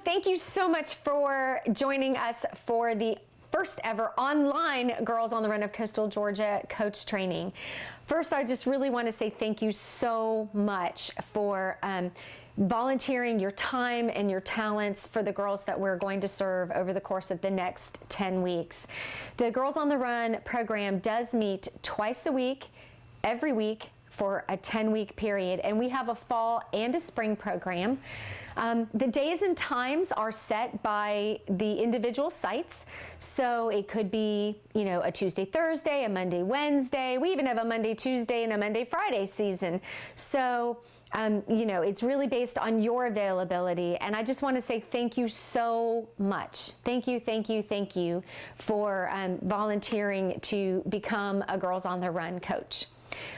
Thank you so much for joining us for the first ever online Girls on the Run of Coastal Georgia coach training. First, I just really want to say thank you so much for volunteering your time and your talents for the girls that we're going to serve over the course of the next 10 weeks. The Girls on the Run program does meet twice a week, every week, for a 10-week period, and we have a fall and a spring program. The days and times are set by the individual sites, so it could be, a Tuesday, Thursday, a Monday, Wednesday. We even have a Monday, Tuesday, and a Monday, Friday season. So, it's really based on your availability, and I just want to say thank you so much. Thank you for volunteering to become a Girls on the Run coach.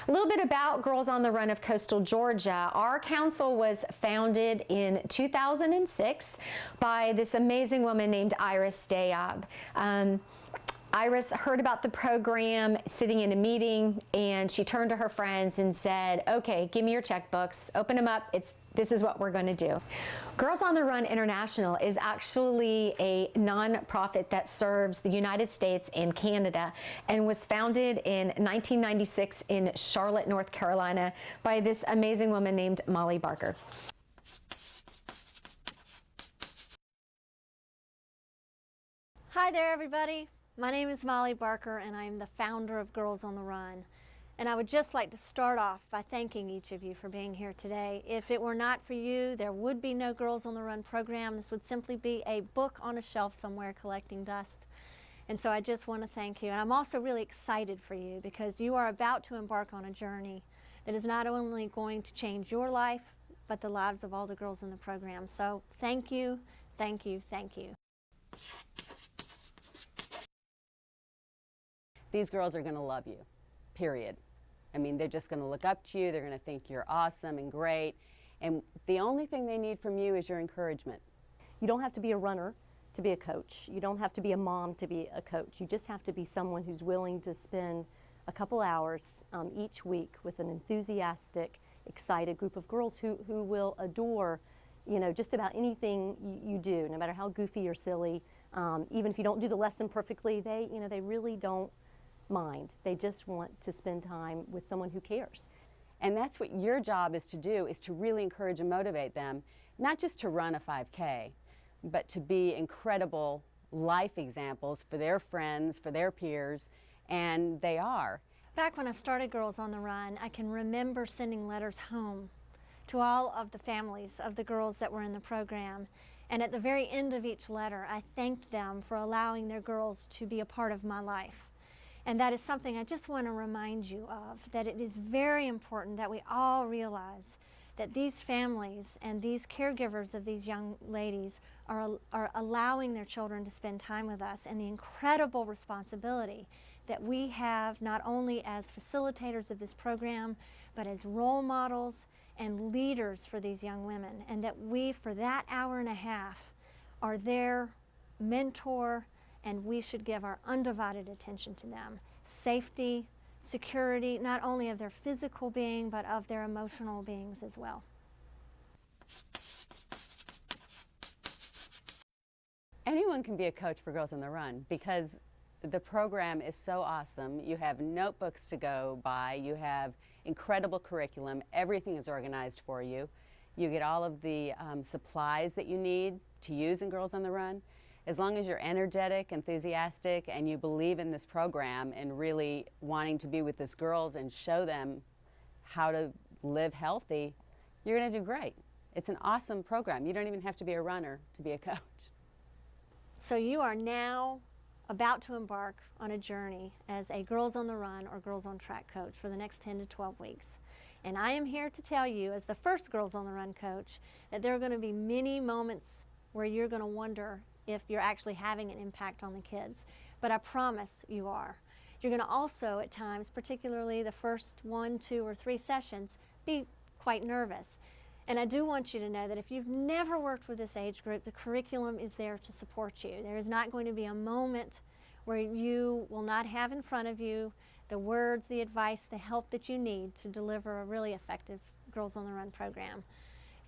A little bit about Girls on the Run of Coastal Georgia. Our council was founded in 2006 by this amazing woman named Iris Dayob. Iris heard about the program sitting in a meeting, and she turned to her friends and said, okay, give me your checkbooks, open them up, this is what we're going to do. Girls on the Run International is actually a nonprofit that serves the United States and Canada, and was founded in 1996 in Charlotte, North Carolina by this amazing woman named Molly Barker. Hi there, everybody. My name is Molly Barker, and I am the founder of Girls on the Run. And I would just like to start off by thanking each of you for being here today. If it were not for you, there would be no Girls on the Run program. This would simply be a book on a shelf somewhere collecting dust. And so I just want to thank you. And I'm also really excited for you, because you are about to embark on a journey that is not only going to change your life, but the lives of all the girls in the program. So thank you, thank you, thank you. These girls are going to love you, period. I mean, they're just going to look up to you. They're going to think you're awesome and great. And the only thing they need from you is your encouragement. You don't have to be a runner to be a coach. You don't have to be a mom to be a coach. You just have to be someone who's willing to spend a couple hours each week with an enthusiastic, excited group of girls who will adore, just about anything you do, no matter how goofy or silly. Even if you don't do the lesson perfectly, they really don't mind. They just want to spend time with someone who cares. And that's what your job is to do, is to really encourage and motivate them, not just to run a 5K, but to be incredible life examples for their friends, for their peers, and they are. Back when I started Girls on the Run, I can remember sending letters home to all of the families of the girls that were in the program. And at the very end of each letter, I thanked them for allowing their girls to be a part of my life. And that is something I just want to remind you of, that it is very important that we all realize that these families and these caregivers of these young ladies are allowing their children to spend time with us, and the incredible responsibility that we have, not only as facilitators of this program, but as role models and leaders for these young women, and that we, for that hour and a half, are their mentor, and we should give our undivided attention to them. Safety, security, not only of their physical being, but of their emotional beings as well. Anyone can be a coach for Girls on the Run, because the program is so awesome. You have notebooks to go by, you have incredible curriculum, everything is organized for you. You get all of the supplies that you need to use in Girls on the Run. As long as you're energetic, enthusiastic, and you believe in this program and really wanting to be with these girls and show them how to live healthy, you're going to do great. It's an awesome program. You don't even have to be a runner to be a coach. So you are now about to embark on a journey as a Girls on the Run or Girls on Track coach for the next 10 to 12 weeks. And I am here to tell you, as the first Girls on the Run coach, that there are going to be many moments where you're going to wonder if you're actually having an impact on the kids. But I promise you are. You're going to also, at times, particularly the first 1, 2, or 3 sessions, be quite nervous. And I do want you to know that if you've never worked with this age group, the curriculum is there to support you. There is not going to be a moment where you will not have in front of you the words, the advice, the help that you need to deliver a really effective Girls on the Run program.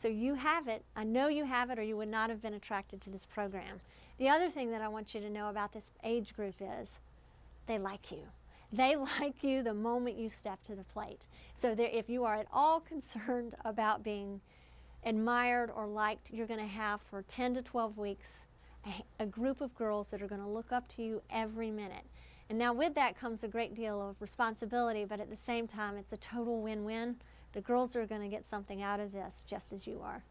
So you have it. I know you have it, or you would not have been attracted to this program. The other thing that I want you to know about this age group is they like you. They like you the moment you step to the plate. So if you are at all concerned about being admired or liked, you're going to have for 10 to 12 weeks a group of girls that are going to look up to you every minute. And now with that comes a great deal of responsibility, but at the same time it's a total win-win. The girls are going to get something out of this just as you are.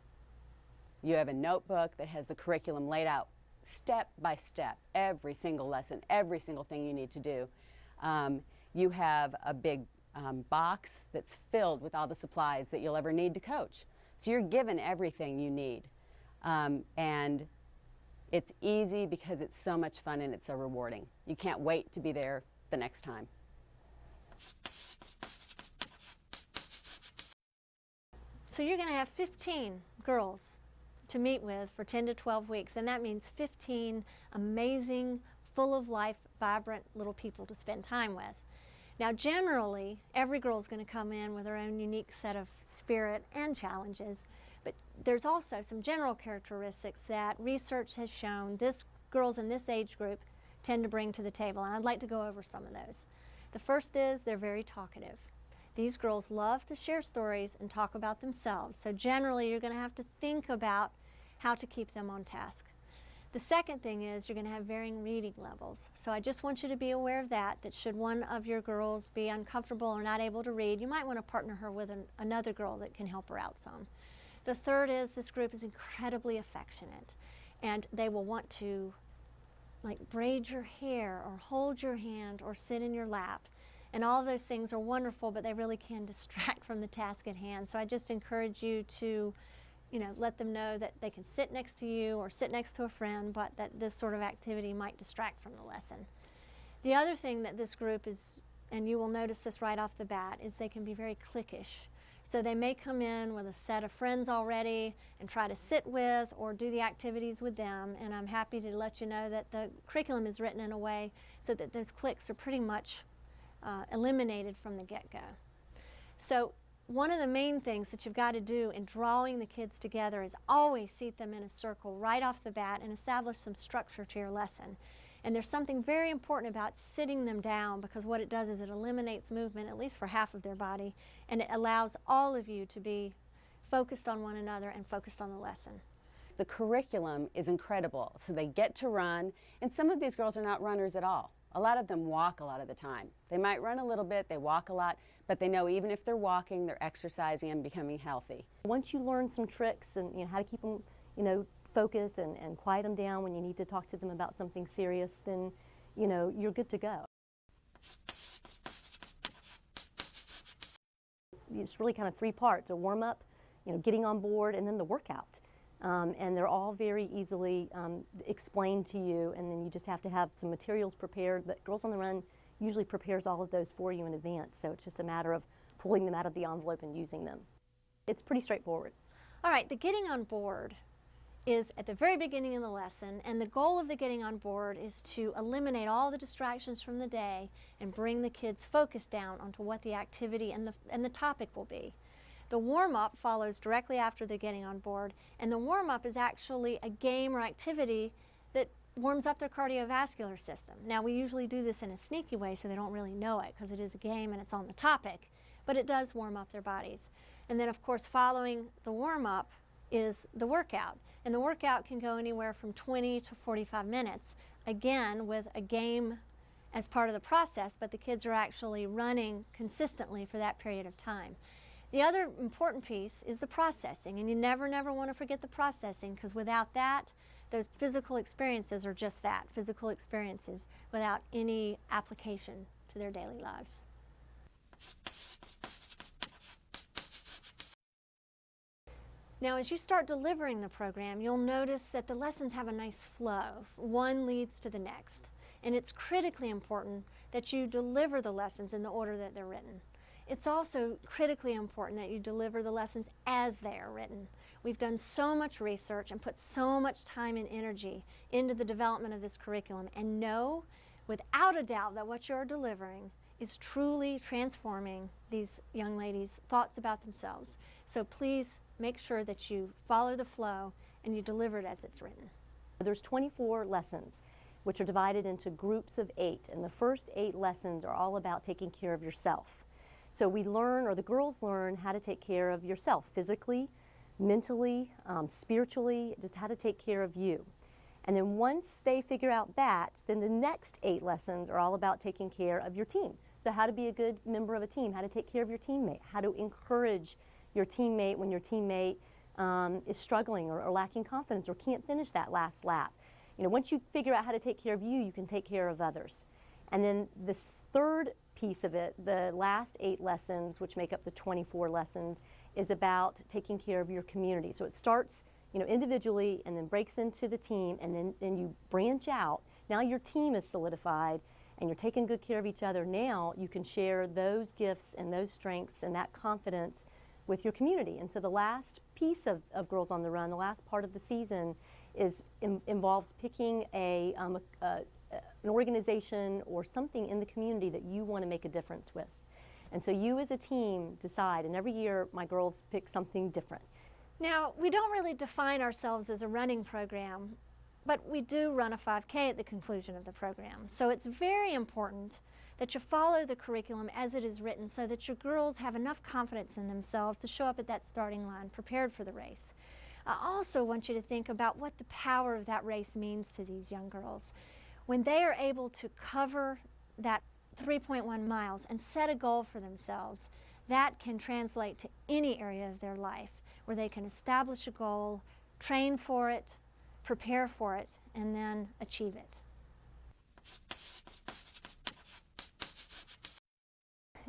You have a notebook that has the curriculum laid out step by step, every single lesson, every single thing you need to do. You have a big box that's filled with all the supplies that you'll ever need to coach. So you're given everything you need. And it's easy because it's so much fun and it's so rewarding. You can't wait to be there the next time. So you're going to have 15 girls to meet with for 10 to 12 weeks, and that means 15 amazing, full of life, vibrant little people to spend time with. Now generally, every girl is going to come in with her own unique set of spirit and challenges, but there's also some general characteristics that research has shown girls in this age group tend to bring to the table, and I'd like to go over some of those. The first is they're very talkative. These girls love to share stories and talk about themselves, so generally you're going to have to think about how to keep them on task. The second thing is you're going to have varying reading levels. So I just want you to be aware of that should one of your girls be uncomfortable or not able to read, you might want to partner her with another girl that can help her out some. The third is this group is incredibly affectionate, and they will want to braid your hair or hold your hand or sit in your lap. And all of those things are wonderful, but they really can distract from the task at hand. So I just encourage you to let them know that they can sit next to you or sit next to a friend, but that this sort of activity might distract from the lesson. The other thing that this group is, and you will notice this right off the bat, is they can be very cliquish. So they may come in with a set of friends already and try to sit with or do the activities with them, and I'm happy to let you know that the curriculum is written in a way so that those cliques are pretty much eliminated from the get-go. So one of the main things that you've got to do in drawing the kids together is always seat them in a circle right off the bat and establish some structure to your lesson. And there's something very important about sitting them down, because what it does is it eliminates movement, at least for half of their body, and it allows all of you to be focused on one another and focused on the lesson. The curriculum is incredible, so they get to run, and some of these girls are not runners at all. A lot of them walk a lot of the time. They might run a little bit, they walk a lot, but they know even if they're walking, they're exercising and becoming healthy. Once you learn some tricks and how to keep them focused and quiet them down when you need to talk to them about something serious, then you're good to go. It's really kind of three parts: a warm-up, getting on board, and then the workout. And they're all very easily explained to you, and then you just have to have some materials prepared. But Girls on the Run usually prepares all of those for you in advance, so it's just a matter of pulling them out of the envelope and using them. It's pretty straightforward. All right, the getting on board is at the very beginning of the lesson, and the goal of the getting on board is to eliminate all the distractions from the day and bring the kids' focus down onto what the activity and the topic will be. The warm-up follows directly after the getting on board, and the warm-up is actually a game or activity that warms up their cardiovascular system. Now, we usually do this in a sneaky way so they don't really know it, because it is a game and it's on the topic, but it does warm up their bodies. And then, of course, following the warm-up is the workout, and the workout can go anywhere from 20 to 45 minutes, again with a game as part of the process, but the kids are actually running consistently for that period of time. The other important piece is the processing, and you never want to forget the processing, because without that, those physical experiences are just that, physical experiences, without any application to their daily lives. Now, as you start delivering the program, you'll notice that the lessons have a nice flow. One leads to the next, and it's critically important that you deliver the lessons in the order that they're written. It's also critically important that you deliver the lessons as they are written. We've done so much research and put so much time and energy into the development of this curriculum, and know without a doubt that what you're delivering is truly transforming these young ladies' thoughts about themselves. So please make sure that you follow the flow and you deliver it as it's written. There's 24 lessons, which are divided into groups of 8, and the first 8 lessons are all about taking care of yourself. So we learn, or the girls learn, how to take care of yourself physically, mentally, spiritually, just how to take care of you. And then once they figure out that, then the next 8 lessons are all about taking care of your team. So how to be a good member of a team, how to take care of your teammate, how to encourage your teammate when your teammate is struggling or lacking confidence or can't finish that last lap. You know, once you figure out how to take care of you, you can take care of others. And then this third piece of it, the last 8 lessons, which make up the 24 lessons, is about taking care of your community. So it starts, you know, individually and then breaks into the team, and then you branch out. Now your team is solidified and you're taking good care of each other. Now you can share those gifts and those strengths and that confidence with your community. And so the last piece of Girls on the Run, the last part of the season, involves picking an organization or something in the community that you want to make a difference with. And so you as a team decide, and every year my girls pick something different. Now, we don't really define ourselves as a running program, but we do run a 5K at the conclusion of the program. So it's very important that you follow the curriculum as it is written so that your girls have enough confidence in themselves to show up at that starting line prepared for the race. I also want you to think about what the power of that race means to these young girls. When they are able to cover that 3.1 miles and set a goal for themselves, that can translate to any area of their life where they can establish a goal, train for it, prepare for it, and then achieve it.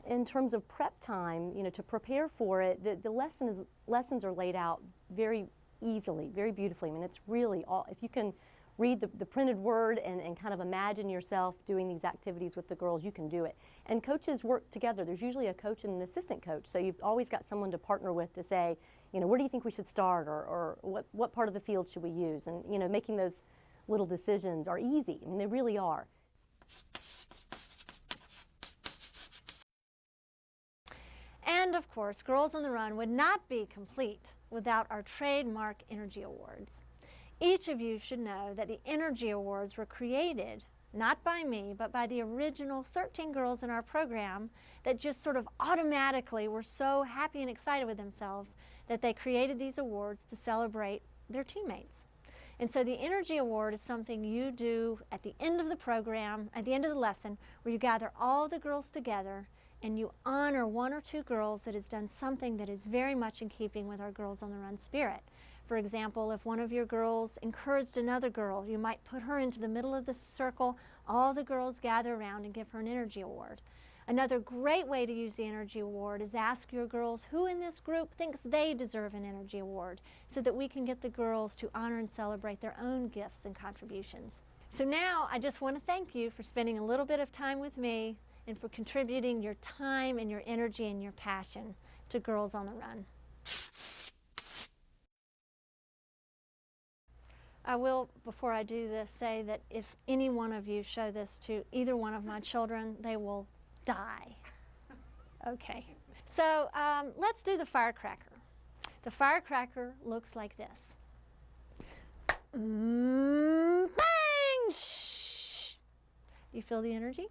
In terms of prep time, you know, to prepare for it, the lessons are laid out very easily, very beautifully. I mean, it's really all, if you can read the printed word and kind of imagine yourself doing these activities with the girls, you can do it. And coaches work together. There's usually a coach and an assistant coach, so you've always got someone to partner with to say, you know, where do you think we should start, or what part of the field should we use? And, you know, making those little decisions are easy. I mean, they really are. And of course, Girls on the Run would not be complete without our trademark Energy Awards. Each of you should know that the Energy Awards were created not by me, but by the original 13 girls in our program that just sort of automatically were so happy and excited with themselves that they created these awards to celebrate their teammates. And so the Energy Award is something you do at the end of the program, at the end of the lesson, where you gather all the girls together and you honor 1 or 2 girls that has done something that is very much in keeping with our Girls on the Run spirit. For example, if one of your girls encouraged another girl, you might put her into the middle of the circle, all the girls gather around and give her an Energy Award. Another great way to use the Energy Award is ask your girls who in this group thinks they deserve an Energy Award so that we can get the girls to honor and celebrate their own gifts and contributions. So now I just want to thank you for spending a little bit of time with me and for contributing your time and your energy and your passion to Girls on the Run. I will, before I do this, say that if any one of you show this to either one of my children, they will die. Okay. So let's do the firecracker. The firecracker looks like this. Bang! Shh! You feel the energy?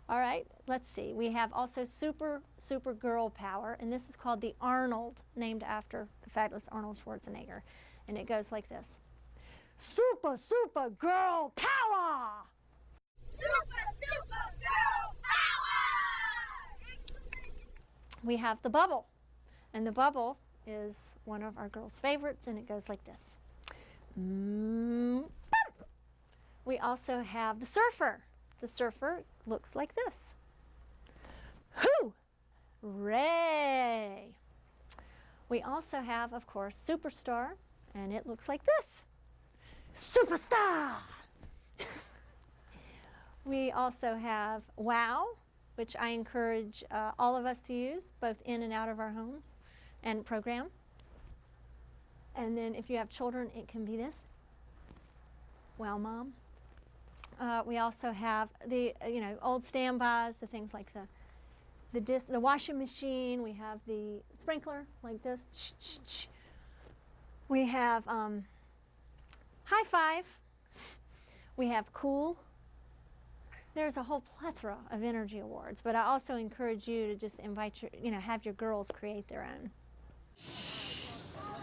All right, let's see. We have also super girl power, and this is called the Arnold, named after the fabulous Arnold Schwarzenegger. And it goes like this. Super girl power! Super girl power! We have the bubble, and the bubble is one of our girls' favorites, and it goes like this. We also have the surfer. The surfer looks like this. Hooray! We also have, of course, Superstar, and it looks like this. Superstar! We also have Wow, which I encourage all of us to use, both in and out of our homes and program. And then if you have children, it can be this. Wow, Mom. We also have the old standbys, the things like the washing machine. We have the sprinkler like this. We have high five. We have cool. There's a whole plethora of energy awards, but I also encourage you to just invite have your girls create their own.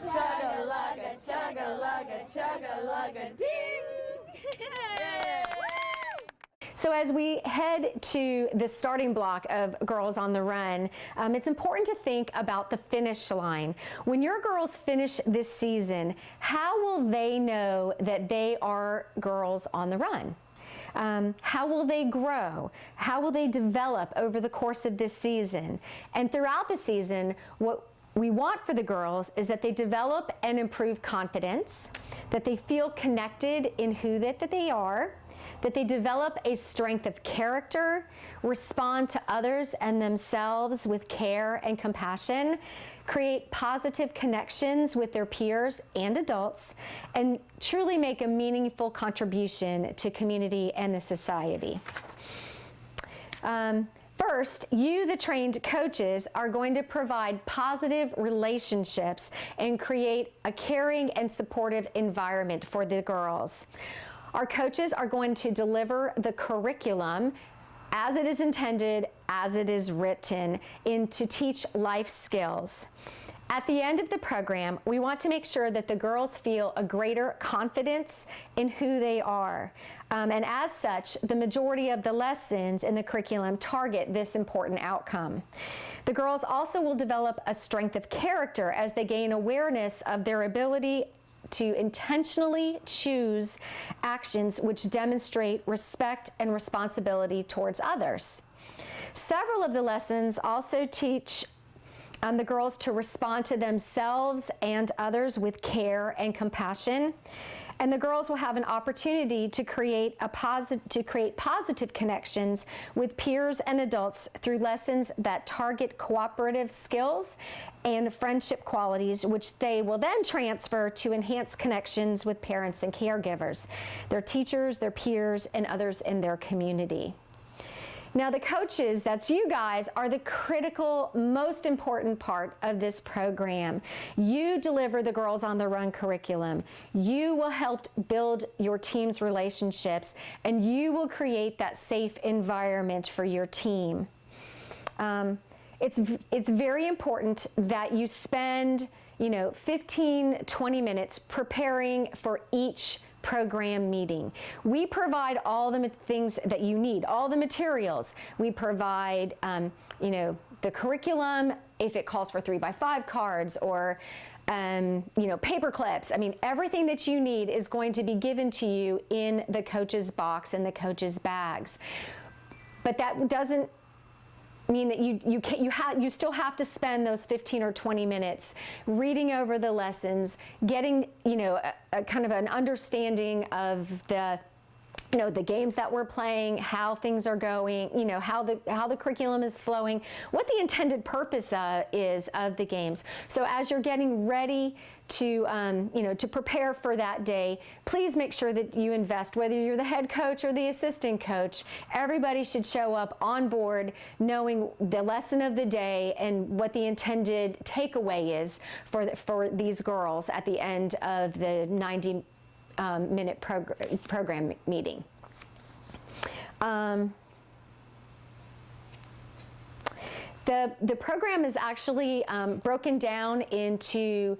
Chugga-lugga, chugga-lugga, chugga-lugga, ding! So as we head to the starting block of Girls on the Run, it's important to think about the finish line. When your girls finish this season, how will they know that they are girls on the run? How will they grow? How will they develop over the course of this season? And throughout the season, what we want for the girls is that they develop and improve confidence, that they feel connected in who that they are, that they develop a strength of character, respond to others and themselves with care and compassion, create positive connections with their peers and adults, and truly make a meaningful contribution to community and the society. First, you, the trained coaches, are going to provide positive relationships and create a caring and supportive environment for the girls. Our coaches are going to deliver the curriculum as it is intended, as it is written, to teach life skills. At the end of the program, we want to make sure that the girls feel a greater confidence in who they are. And as such, the majority of the lessons in the curriculum target this important outcome. The girls also will develop a strength of character as they gain awareness of their ability to intentionally choose actions which demonstrate respect and responsibility towards others. Several of the lessons also teach the girls to respond to themselves and others with care and compassion. And the girls will have an opportunity to create positive connections with peers and adults through lessons that target cooperative skills and friendship qualities, which they will then transfer to enhance connections with parents and caregivers, their teachers, their peers, and others in their community. Now, the coaches, that's you guys, are the critical, most important part of this program. You deliver the Girls on the Run curriculum. You will help build your team's relationships, and you will create that safe environment for your team. It's very important that you spend 15, 20 minutes preparing for each program meeting. We provide all the things that you need, all the materials. We provide, the curriculum, if it calls for 3x5 cards or, paper clips. I mean, everything that you need is going to be given to you in the coach's box and the coach's bags. But that doesn't mean that you still have to spend those 15 or 20 minutes reading over the lessons, getting a kind of an understanding of the games that we're playing, how things are going, how the curriculum is flowing, what the intended purpose is of the games. So as you're getting ready to prepare for that day, please make sure that you invest, whether you're the head coach or the assistant coach. Everybody should show up on board knowing the lesson of the day and what the intended takeaway is for these girls at the end of the 90-minute program meeting. The program is actually broken down into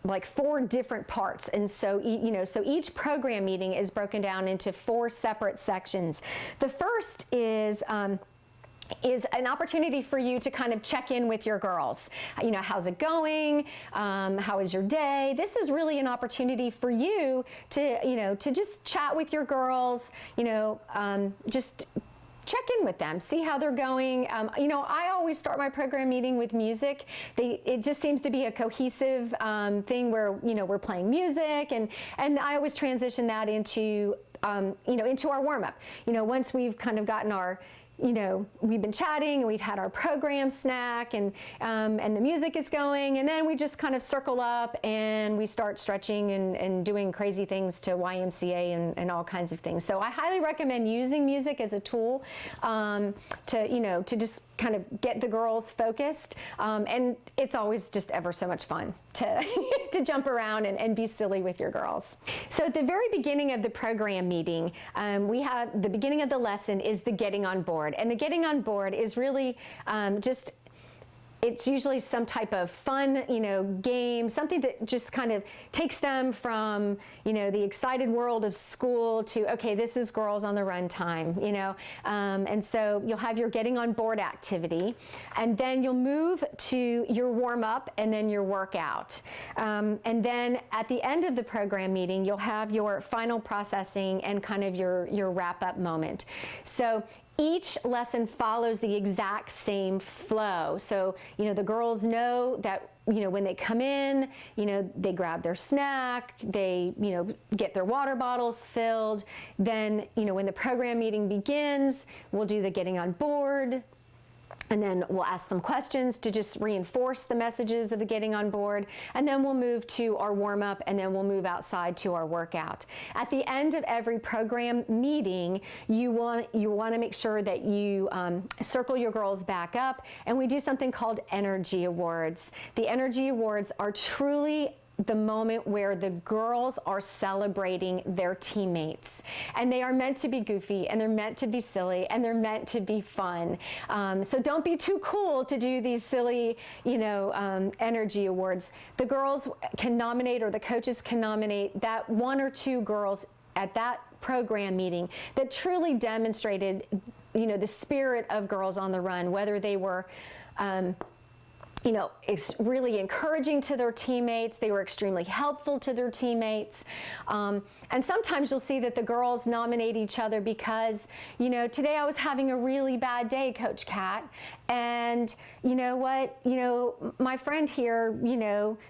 like 4 different parts, and so so each program meeting is broken down into 4 separate sections. The first is an opportunity for you to kind of check in with your girls. How's it going? How is your day? This is really an opportunity for you to just chat with your girls, just check in with them, see how they're going. I always start my program meeting with music. It just seems to be a cohesive thing where, we're playing music, and I always transition that into our warm-up. Once we've kind of gotten our we've been chatting and we've had our program snack and the music is going, and then we just kind of circle up and we start stretching and doing crazy things to YMCA and all kinds of things. So I highly recommend using music as a tool to just kind of get the girls focused, and it's always just ever so much fun to to jump around and be silly with your girls. So at the very beginning of the program meeting, we have the beginning of the lesson is the getting on board, and the getting on board is really it's usually some type of fun, game, something that just kind of takes them from, the excited world of school to, okay, this is girls on the run time, and so you'll have your getting on board activity, and then you'll move to your warm up and then your workout. And then at the end of the program meeting, you'll have your final processing and kind of your wrap up moment. So each lesson follows the exact same flow. So, the girls know that, when they come in, they grab their snack, they, get their water bottles filled. Then, when the program meeting begins, we'll do the getting on board. And then we'll ask some questions to just reinforce the messages of the getting on board. And then we'll move to our warm up, and then we'll move outside to our workout. At the end of every program meeting, you want to make sure that you circle your girls back up, and we do something called energy awards. The energy awards are truly the moment where the girls are celebrating their teammates, and they are meant to be goofy, and they're meant to be silly, and they're meant to be fun. So don't be too cool to do these silly, energy awards. The girls can nominate, or the coaches can nominate that one or two girls at that program meeting that truly demonstrated, the spirit of Girls on the Run, whether they were it's really encouraging to their teammates. They were extremely helpful to their teammates. And sometimes you'll see that the girls nominate each other because, today I was having a really bad day, Coach Kat. And you know what, my friend here,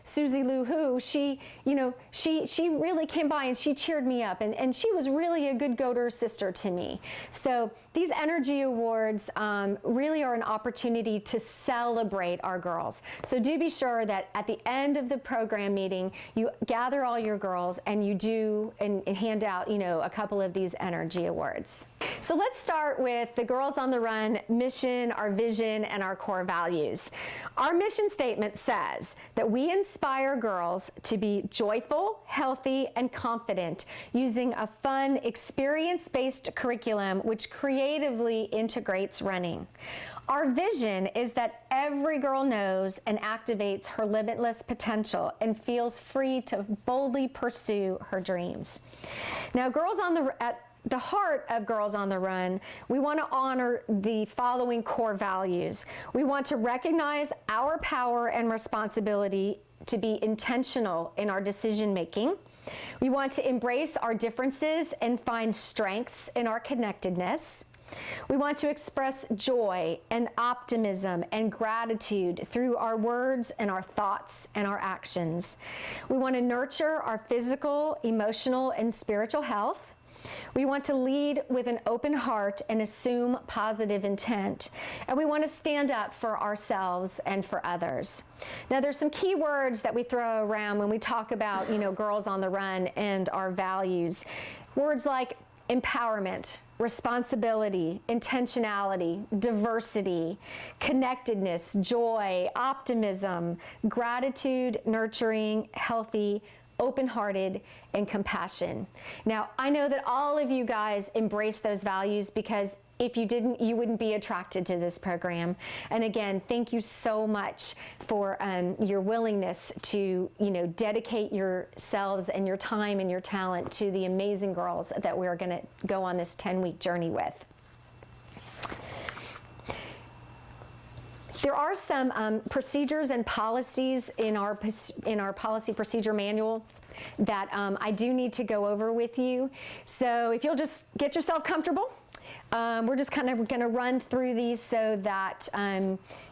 Susie Lou Who, she really came by and she cheered me up, and she was really a good GOTR sister to me. So these energy awards really are an opportunity to celebrate our girls. So do be sure that at the end of the program meeting, you gather all your girls and you do and hand out, a couple of these energy awards. So let's start with the Girls on the Run mission, our vision, and our core values. Our mission statement says that we inspire girls to be joyful, healthy, and confident using a fun, experience-based curriculum which creatively integrates running. Our vision is that every girl knows and activates her limitless potential and feels free to boldly pursue her dreams. Now, at the heart of Girls on the Run, we want to honor the following core values. We want to recognize our power and responsibility to be intentional in our decision making. We want to embrace our differences and find strengths in our connectedness. We want to express joy and optimism and gratitude through our words and our thoughts and our actions. We want to nurture our physical, emotional, and spiritual health. We want to lead with an open heart and assume positive intent. And we want to stand up for ourselves and for others. Now, there's some key words that we throw around when we talk about, Girls on the Run and our values. Words like empowerment, responsibility, intentionality, diversity, connectedness, joy, optimism, gratitude, nurturing, healthy, open-hearted, and compassion. Now, I know that all of you guys embrace those values, because if you didn't, you wouldn't be attracted to this program. And again, thank you so much for your willingness to, dedicate yourselves and your time and your talent to the amazing girls that we're going to go on this 10-week journey with. There are some procedures and policies in our policy procedure manual that I do need to go over with you. So if you'll just get yourself comfortable, we're just kind of going to run through these so that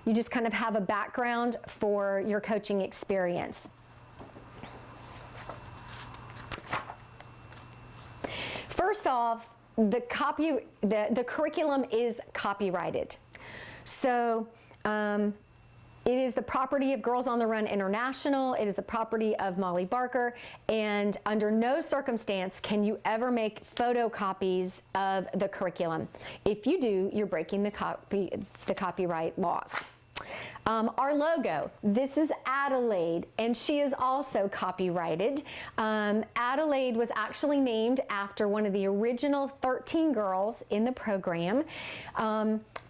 you just kind of have a background for your coaching experience. First off, the curriculum is copyrighted. So it is the property of Girls on the Run International. It is the property of Molly Barker, and under no circumstance can you ever make photocopies of the curriculum. If you do, you're breaking the copyright laws. Our logo, this is Adelaide, and she is also copyrighted. Adelaide was actually named after one of the original 13 girls in the program,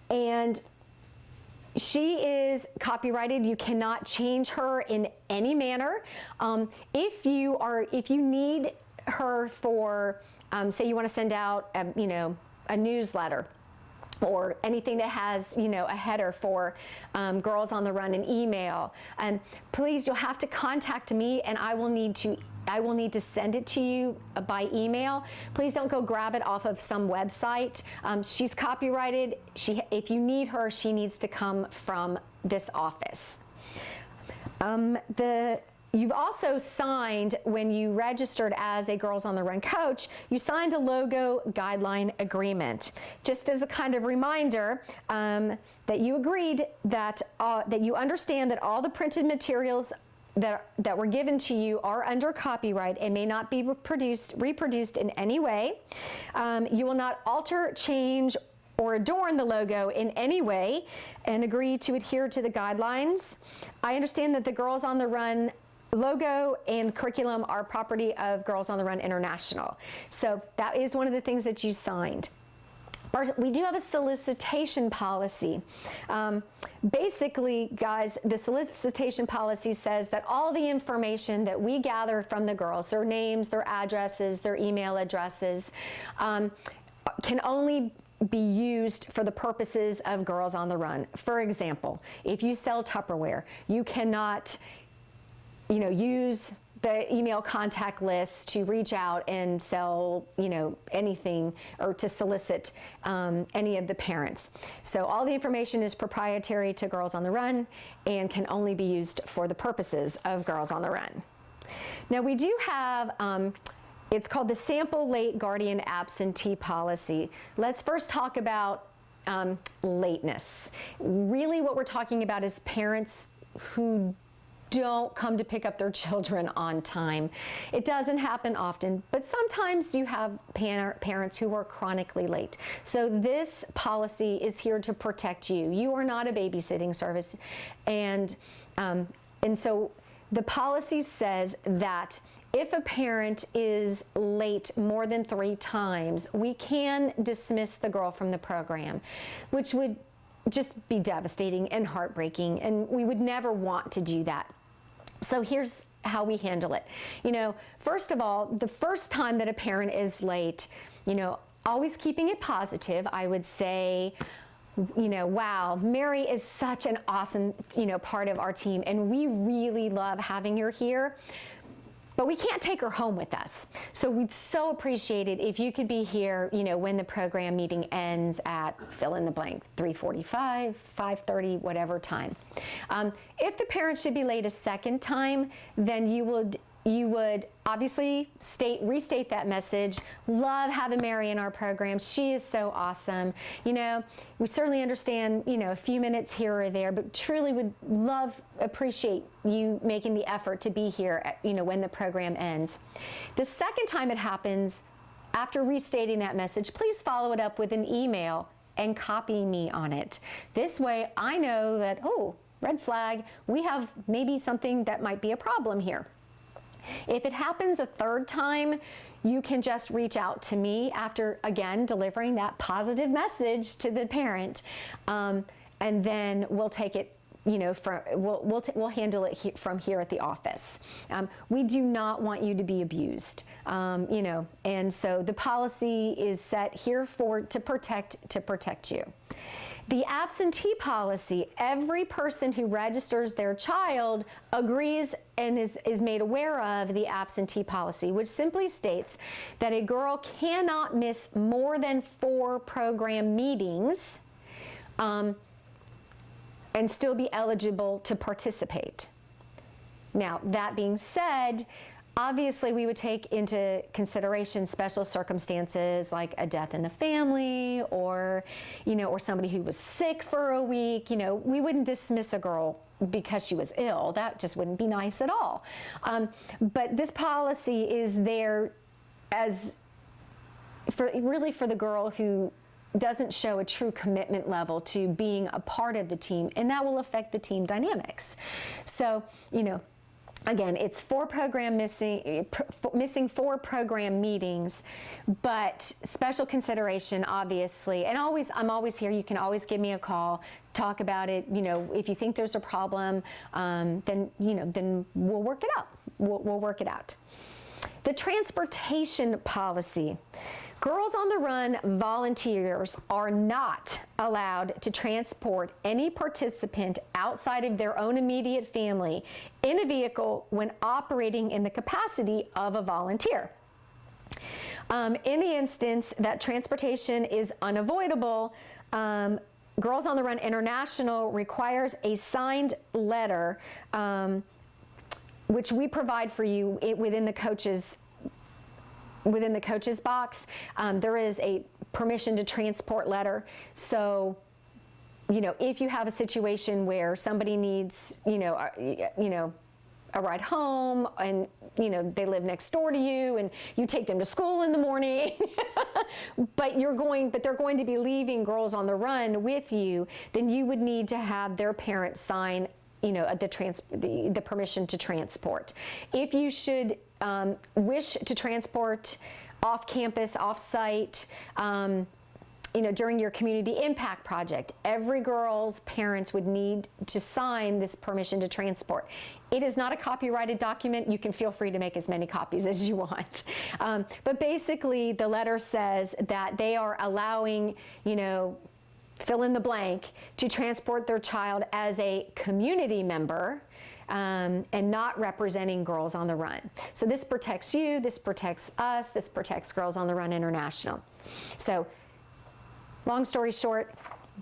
and she is copyrighted. You cannot change her in any manner. If you need her for, say you want to send out, a newsletter, or anything that has, a header for Girls on the Run, an email, please, you'll have to contact me, and I will need to send it to you by email. Please don't go grab it off of some website. She's copyrighted. If you need her, she needs to come from this office. You've also signed, when you registered as a Girls on the Run coach, you signed a logo guideline agreement. Just as a kind of reminder that you agreed that you understand that all the printed materials that were given to you are under copyright and may not be reproduced in any way. You will not alter, change, or adorn the logo in any way, and agree to adhere to the guidelines. I understand that the Girls on the Run logo and curriculum are property of Girls on the Run International. So that is one of the things that you signed. We do have a solicitation policy. Basically, guys, the solicitation policy says that all the information that we gather from the girls, their names, their addresses, their email addresses, can only be used for the purposes of Girls on the Run. For example, if you sell Tupperware, you cannot use the email contact list to reach out and sell, anything, or to solicit any of the parents. So all the information is proprietary to Girls on the Run and can only be used for the purposes of Girls on the Run. Now we do have, it's called the Sample Late Guardian Absentee Policy. Let's first talk about lateness. Really what we're talking about is parents who don't come to pick up their children on time. It doesn't happen often, but sometimes you have parents who are chronically late. So this policy is here to protect you. You are not a babysitting service, and so the policy says that if a parent is late more than 3 times, we can dismiss the girl from the program, which would just be devastating and heartbreaking, and we would never want to do that. So here's how we handle it. First of all, the first time that a parent is late, always keeping it positive, I would say, wow, Mary is such an awesome, part of our team, and we really love having her here. But we can't take her home with us. So we'd so appreciate it if you could be here, when the program meeting ends at fill in the blank, 3:45, 5:30, whatever time. If the parent should be late a second time, then you would obviously restate that message. Love having Mary in our program. She is so awesome. We certainly understand, a few minutes here or there, but truly would appreciate you making the effort to be here, when the program ends. The second time it happens, after restating that message, please follow it up with an email and copy me on it. This way I know that, red flag, we have maybe something that might be a problem here. If it happens a third time, you can just reach out to me after, again, delivering that positive message to the parent, and then we'll take it, we'll handle it from here at the office. We do not want you to be abused, and so the policy is set here to protect you. The absentee policy, every person who registers their child agrees and is made aware of the absentee policy, which simply states that a girl cannot miss more than 4 program meetings and still be eligible to participate. Now, that being said, Obviously, we would take into consideration special circumstances like a death in the family, or, or somebody who was sick for a week. We wouldn't dismiss a girl because she was ill. That just wouldn't be nice at all. But this policy is there for the girl who doesn't show a true commitment level to being a part of the team, and that will affect the team dynamics. So, again, it's missing 4 program meetings, but special consideration, obviously. And I'm always here. You can always give me a call, talk about it. If you think there's a problem, then we'll work it out. We'll work it out. The transportation policy. Girls on the Run volunteers are not allowed to transport any participant outside of their own immediate family in a vehicle when operating in the capacity of a volunteer. In the instance that transportation is unavoidable, Girls on the Run International requires a signed letter, which we provide for you within the coaches box. There is a permission to transport letter. So, if you have a situation where somebody needs, a ride home, and they live next door to you, and you take them to school in the morning, but they're going to be leaving Girls on the Run with you, then you would need to have their parents sign the permission to transport. If you should wish to transport off campus, off site, during your community impact project, every girl's parents would need to sign this permission to transport. It is not a copyrighted document. You can feel free to make as many copies as you want. But basically, the letter says that they are allowing, fill in the blank, to transport their child as a community member, and not representing Girls on the Run. So this protects you, this protects us, this protects Girls on the Run International. So, long story short,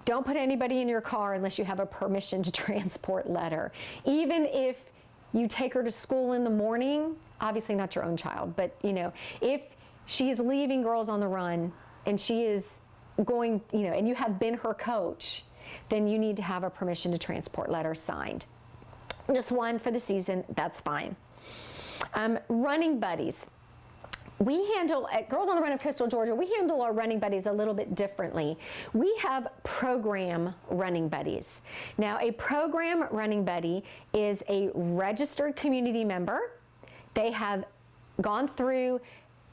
don't put anybody in your car unless you have a permission to transport letter. Even if you take her to school in the morning, obviously not your own child, but if she is leaving Girls on the Run and she is going, and you have been her coach, then you need to have a permission to transport letter signed. Just one for the season, that's fine. Running buddies. We handle, at Girls on the Run of Coastal Georgia, we handle our running buddies a little bit differently. We have program running buddies. Now, a program running buddy is a registered community member. They have gone through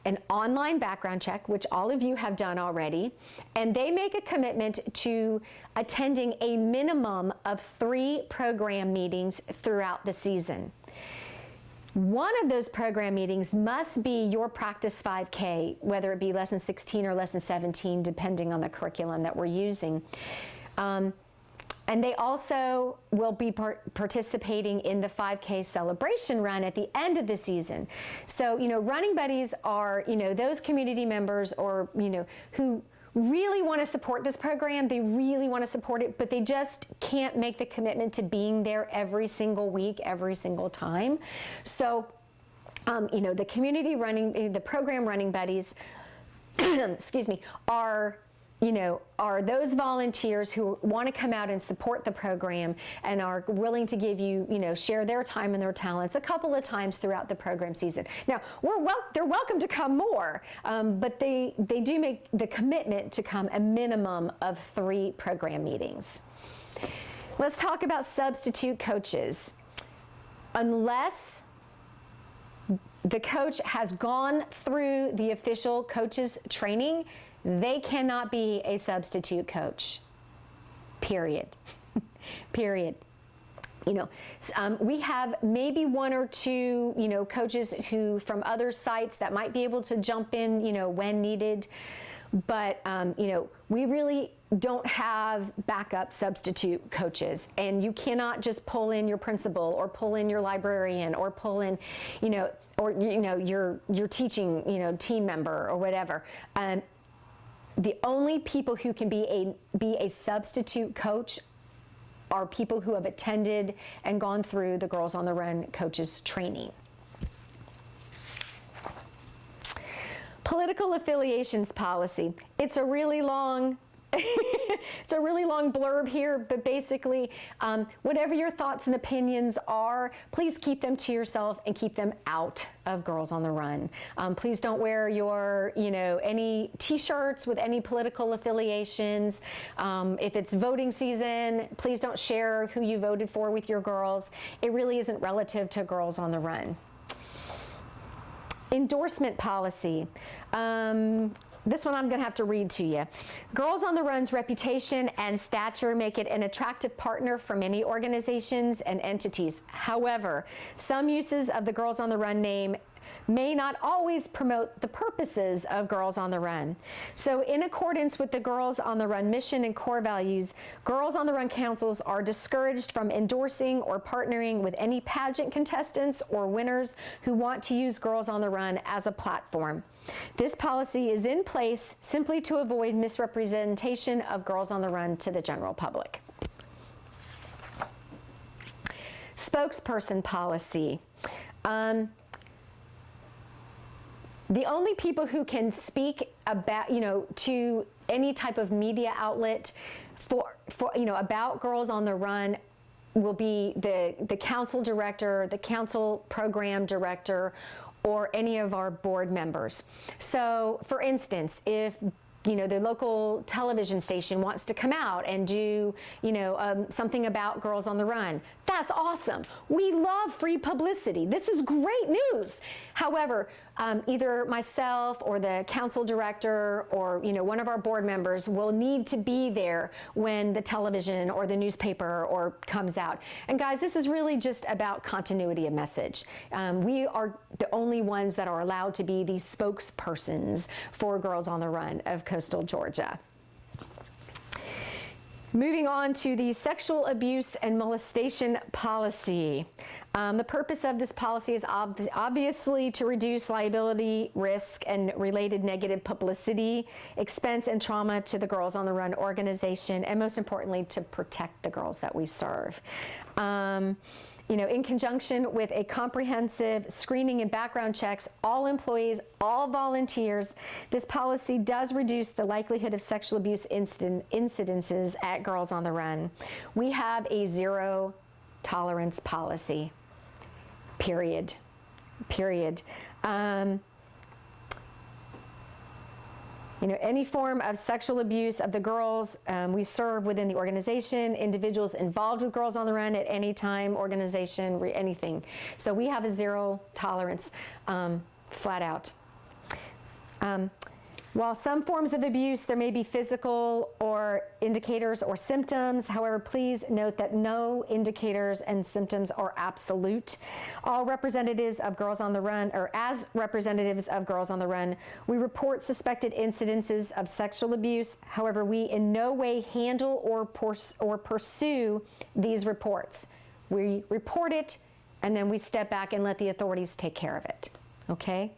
an online background check, which all of you have done already, and they make a commitment to attending a minimum of 3 program meetings throughout the season. One of those program meetings must be your practice 5K, whether it be lesson 16 or lesson 17, depending on the curriculum that we're using. And they also will be participating in the 5K celebration run at the end of the season. So, running buddies are, those community members or, who really want to support this program. They really want to support it, but they just can't make the commitment to being there every single week, every single time. So, the community running, the program running buddies, excuse me, are those volunteers who want to come out and support the program and are willing to give you, share their time and their talents a couple of times throughout the program season. Now, they're welcome to come more, but they do make the commitment to come a minimum of 3 program meetings. Let's talk about substitute coaches. Unless the coach has gone through the official coaches training, they cannot be a substitute coach, period. Period. We have maybe 1 or 2, coaches who from other sites that might be able to jump in, when needed. But, we really don't have backup substitute coaches. And you cannot just pull in your principal or pull in your librarian or pull in, or, your teaching, team member or whatever. The only people who can be a substitute coach are people who have attended and gone through the Girls on the Run coaches training. Political affiliations policy. It's a really long it's a really long blurb here, but basically, whatever your thoughts and opinions are, please keep them to yourself and keep them out of Girls on the Run. Please don't wear your, any t-shirts with any political affiliations. If it's voting season, please don't share who you voted for with your girls. It really isn't relative to Girls on the Run. Endorsement policy. This one I'm going to have to read to you. Girls on the Run's reputation and stature make it an attractive partner for many organizations and entities. However, some uses of the Girls on the Run name may not always promote the purposes of Girls on the Run. So in accordance with the Girls on the Run mission and core values, Girls on the Run councils are discouraged from endorsing or partnering with any pageant contestants or winners who want to use Girls on the Run as a platform. This policy is in place simply to avoid misrepresentation of Girls on the Run to the general public. Spokesperson policy. The only people who can speak about, to any type of media outlet for about Girls on the Run will be the council director, the council program director, or any of our board members. So, for instance, if the local television station wants to come out and do, something about Girls on the Run, that's awesome. We love free publicity. This is great news. However, either myself or the council director or, one of our board members will need to be there when the television or the newspaper comes out. And guys, this is really just about continuity of message. We are the only ones that are allowed to be the spokespersons for Girls on the Run of Coastal Georgia. Moving on to the sexual abuse and molestation policy. The purpose of this policy is obviously to reduce liability, risk, and related negative publicity, expense, and trauma to the Girls on the Run organization, and most importantly, to protect the girls that we serve. In conjunction with a comprehensive screening and background checks, all employees, all volunteers, this policy does reduce the likelihood of sexual abuse incidences at Girls on the Run. We have a zero tolerance policy, period. Any form of sexual abuse of the girls we serve within the organization, individuals involved with Girls on the Run at any time, organization, anything. So we have a zero tolerance, flat out. While some forms of abuse, there may be physical or indicators or symptoms. However, please note that no indicators and symptoms are absolute. All representatives of Girls on the Run, or as representatives of Girls on the Run, we report suspected incidences of sexual abuse. However, we in no way handle or pursue these reports. We report it, and then we step back and let the authorities take care of it. Okay?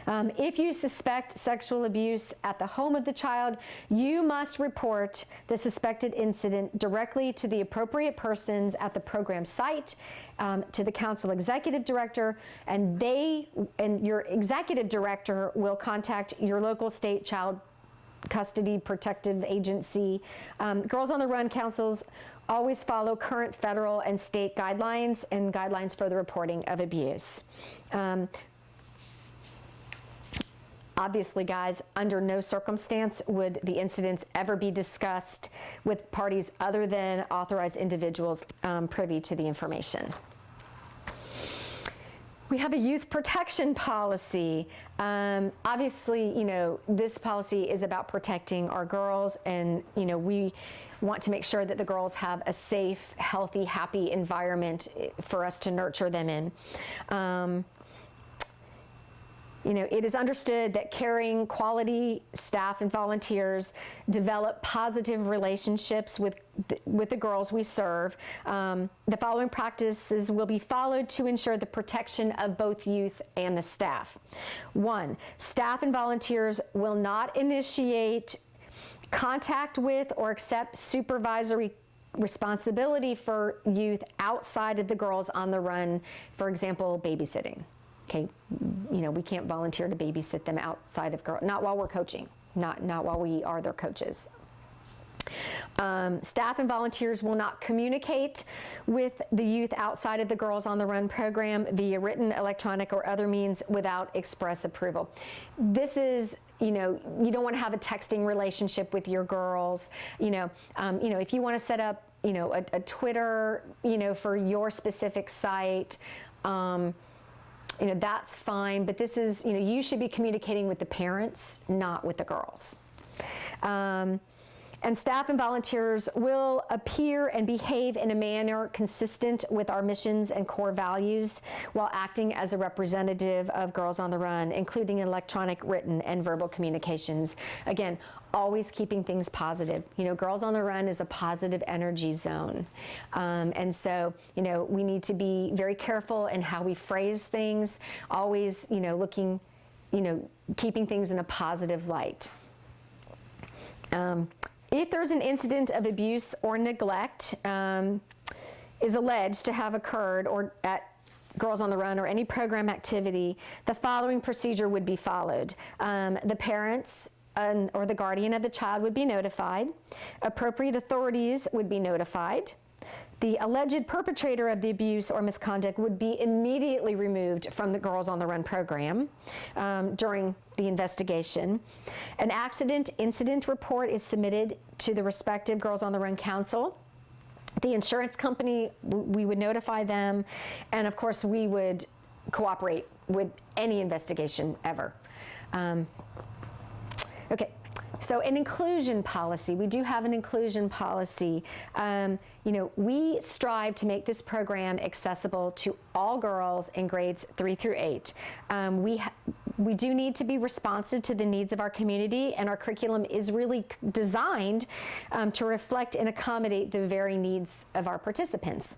If you suspect sexual abuse at the home of the child, you must report the suspected incident directly to the appropriate persons at the program site, to the council executive director, and your executive director will contact your local state child custody protective agency. Girls on the Run councils always follow current federal and state guidelines and guidelines for the reporting of abuse. Obviously, guys, under no circumstance would the incidents ever be discussed with parties other than authorized individuals privy to the information. We have a youth protection policy. Obviously, this policy is about protecting our girls, and, we want to make sure that the girls have a safe, healthy, happy environment for us to nurture them in. It is understood that caring, quality staff and volunteers develop positive relationships with the girls we serve. The following practices will be followed to ensure the protection of both youth and the staff. 1, staff and volunteers will not initiate contact with or accept supervisory responsibility for youth outside of the Girls on the Run, for example, babysitting. Okay, we can't volunteer to babysit them outside of not while we're coaching, not while we are their coaches. Staff and volunteers will not communicate with the youth outside of the Girls on the Run program via written, electronic, or other means without express approval. This is, you don't want to have a texting relationship with your girls. If you want to set up, a Twitter, for your specific site, that's fine. But this is, you should be communicating with the parents, not with the girls. And staff and volunteers will appear and behave in a manner consistent with our missions and core values while acting as a representative of Girls on the Run, including electronic, written, and verbal communications. Again, always keeping things positive. Girls on the Run is a positive energy zone. And so, we need to be very careful in how we phrase things, always, looking, keeping things in a positive light. If there's an incident of abuse or neglect is alleged to have occurred or at Girls on the Run or any program activity, the following procedure would be followed. The parents or the guardian of the child would be notified. Appropriate authorities would be notified. The alleged perpetrator of the abuse or misconduct would be immediately removed from the Girls on the Run program during the investigation. An accident incident report is submitted to the respective Girls on the Run council. The insurance company, we would notify them, and of course we would cooperate with any investigation ever. Okay. So an inclusion policy, we do have an inclusion policy. We strive to make this program accessible to all girls in grades 3 through 8. We do need to be responsive to the needs of our community, and our curriculum is really designed to reflect and accommodate the very needs of our participants.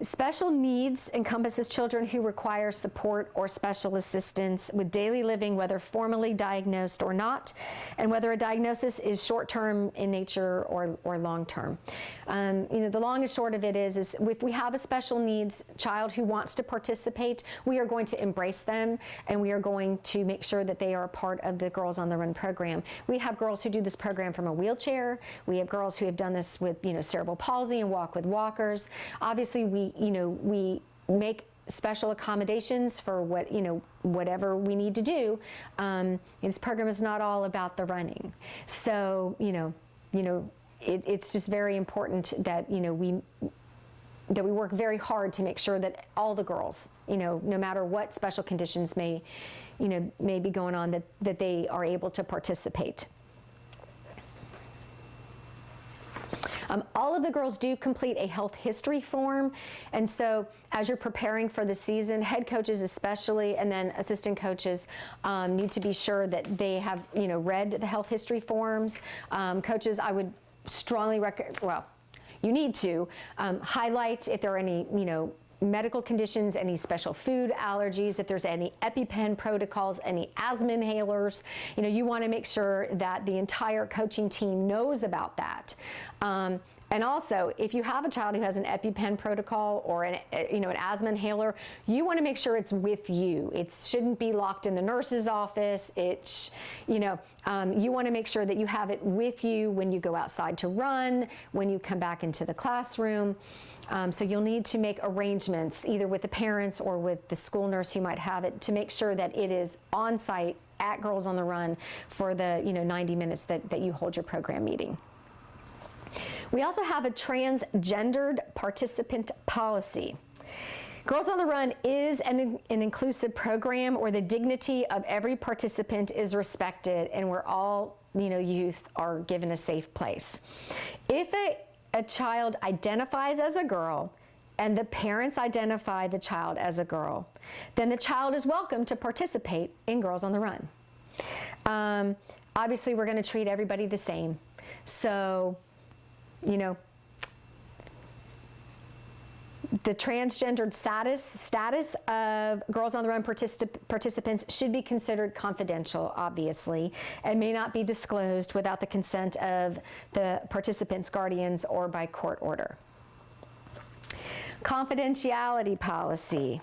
Special needs encompasses children who require support or special assistance with daily living, whether formally diagnosed or not, and whether a diagnosis is short-term in nature or long-term. The long and short of it is if we have a special needs child who wants to participate, we are going to embrace them, and we are going to make sure that they are a part of the Girls on the Run program. We have girls who do this program from a wheelchair. We have girls who have done this with cerebral palsy and walk with walkers. Obviously, we make special accommodations for whatever we need to do. This program is not all about the running. So, it's just very important that, we work very hard to make sure that all the girls, no matter what special conditions may be going on, that they are able to participate. All of the girls do complete a health history form, and so as you're preparing for the season, head coaches especially, and then assistant coaches need to be sure that they have read the health history forms. Coaches, I would strongly recommend, you need to highlight if there are any medical conditions, any special food allergies, if there's any EpiPen protocols, any asthma inhalers. You want to make sure that the entire coaching team knows about that. And also, if you have a child who has an EpiPen protocol or an asthma inhaler, you want to make sure it's with you. It shouldn't be locked in the nurse's office. You want to make sure that you have it with you when you go outside to run, when you come back into the classroom. So you'll need to make arrangements either with the parents or with the school nurse who might have it to make sure that it is on site at Girls on the Run for the 90 minutes that you hold your program meeting. We also have a transgendered participant policy. Girls on the Run is an inclusive program where the dignity of every participant is respected and where all youth are given a safe place. If a child identifies as a girl and the parents identify the child as a girl, then the child is welcome to participate in Girls on the Run. Obviously, we're going to treat everybody the same. So, the transgendered status of Girls on the Run participants should be considered confidential, obviously, and may not be disclosed without the consent of the participants' guardians or by court order. Confidentiality policy.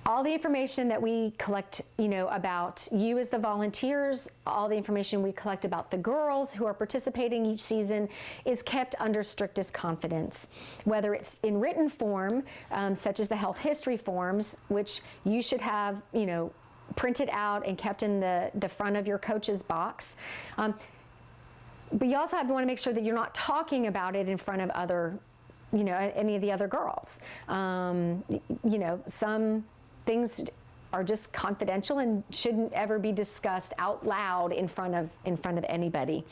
all the information that we collect, about you as the volunteers, all the information we collect about the girls who are participating each season is kept under strictest confidence, whether it's in written form, such as the health history forms, which you should have, printed out and kept in the front of your coach's box. But you also want to make sure that you're not talking about it in front of other, any of the other girls. Some things are just confidential and shouldn't ever be discussed out loud in front of anybody.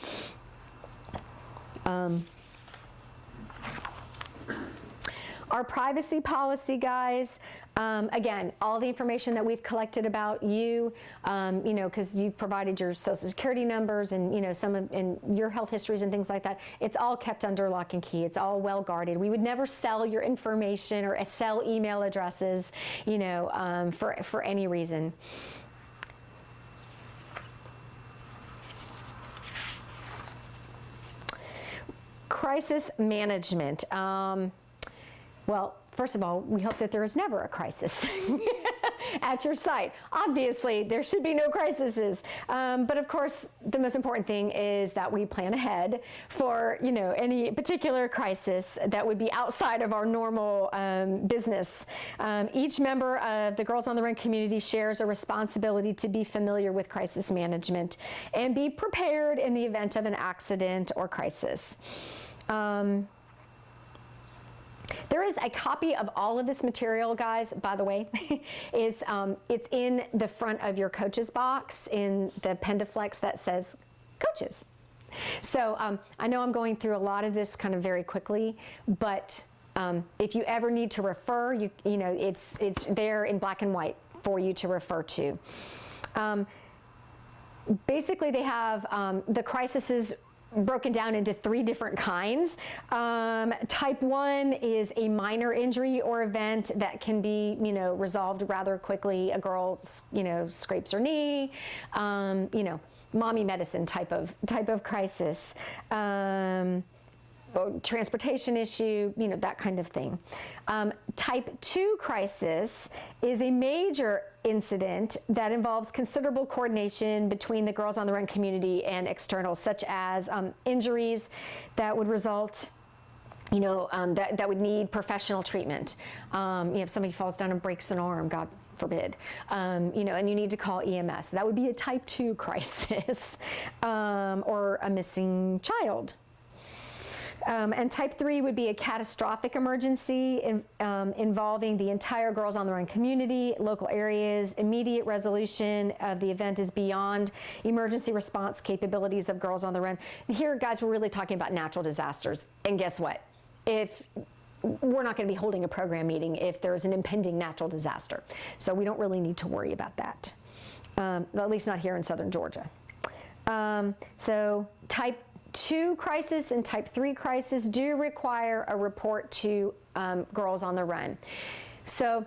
Our privacy policy, guys, again, all the information that we've collected about you, because you've provided your social security numbers and, some of your health histories and things like that, it's all kept under lock and key. It's all well guarded. We would never sell your information or sell email addresses, for any reason. Crisis management. Well, first of all, we hope that there is never a crisis at your site. Obviously, there should be no crises. But of course, the most important thing is that we plan ahead for, any particular crisis that would be outside of our normal business. Each member of the Girls on the Run community shares a responsibility to be familiar with crisis management and be prepared in the event of an accident or crisis. There is a copy of all of this material, guys, by the way. It's in the front of your coach's box in the Pendaflex that says coaches. So I know I'm going through a lot of this kind of very quickly, but if you ever need to refer, it's there in black and white for you to refer to. Basically, they have the crises broken down into 3 different kinds. Type 1 is a minor injury or event that can be, resolved rather quickly. A girl, scrapes her knee, mommy medicine type of crisis. Transportation issue, that kind of thing. Type 2 crisis is a major incident that involves considerable coordination between the Girls on the Run community and externals, such as injuries that would result, that would need professional treatment. If somebody falls down and breaks an arm, God forbid, and you need to call EMS. That would be a type 2 crisis, or a missing child. And type 3 would be a catastrophic emergency involving the entire Girls on the Run community, local areas. Immediate resolution of the event is beyond emergency response capabilities of Girls on the Run. Here, guys, we're really talking about natural disasters. And guess what? We're not going to be holding a program meeting if there's an impending natural disaster. So we don't really need to worry about that, at least not here in southern Georgia. So type 2 crisis and type 3 crisis do require a report to Girls on the Run. So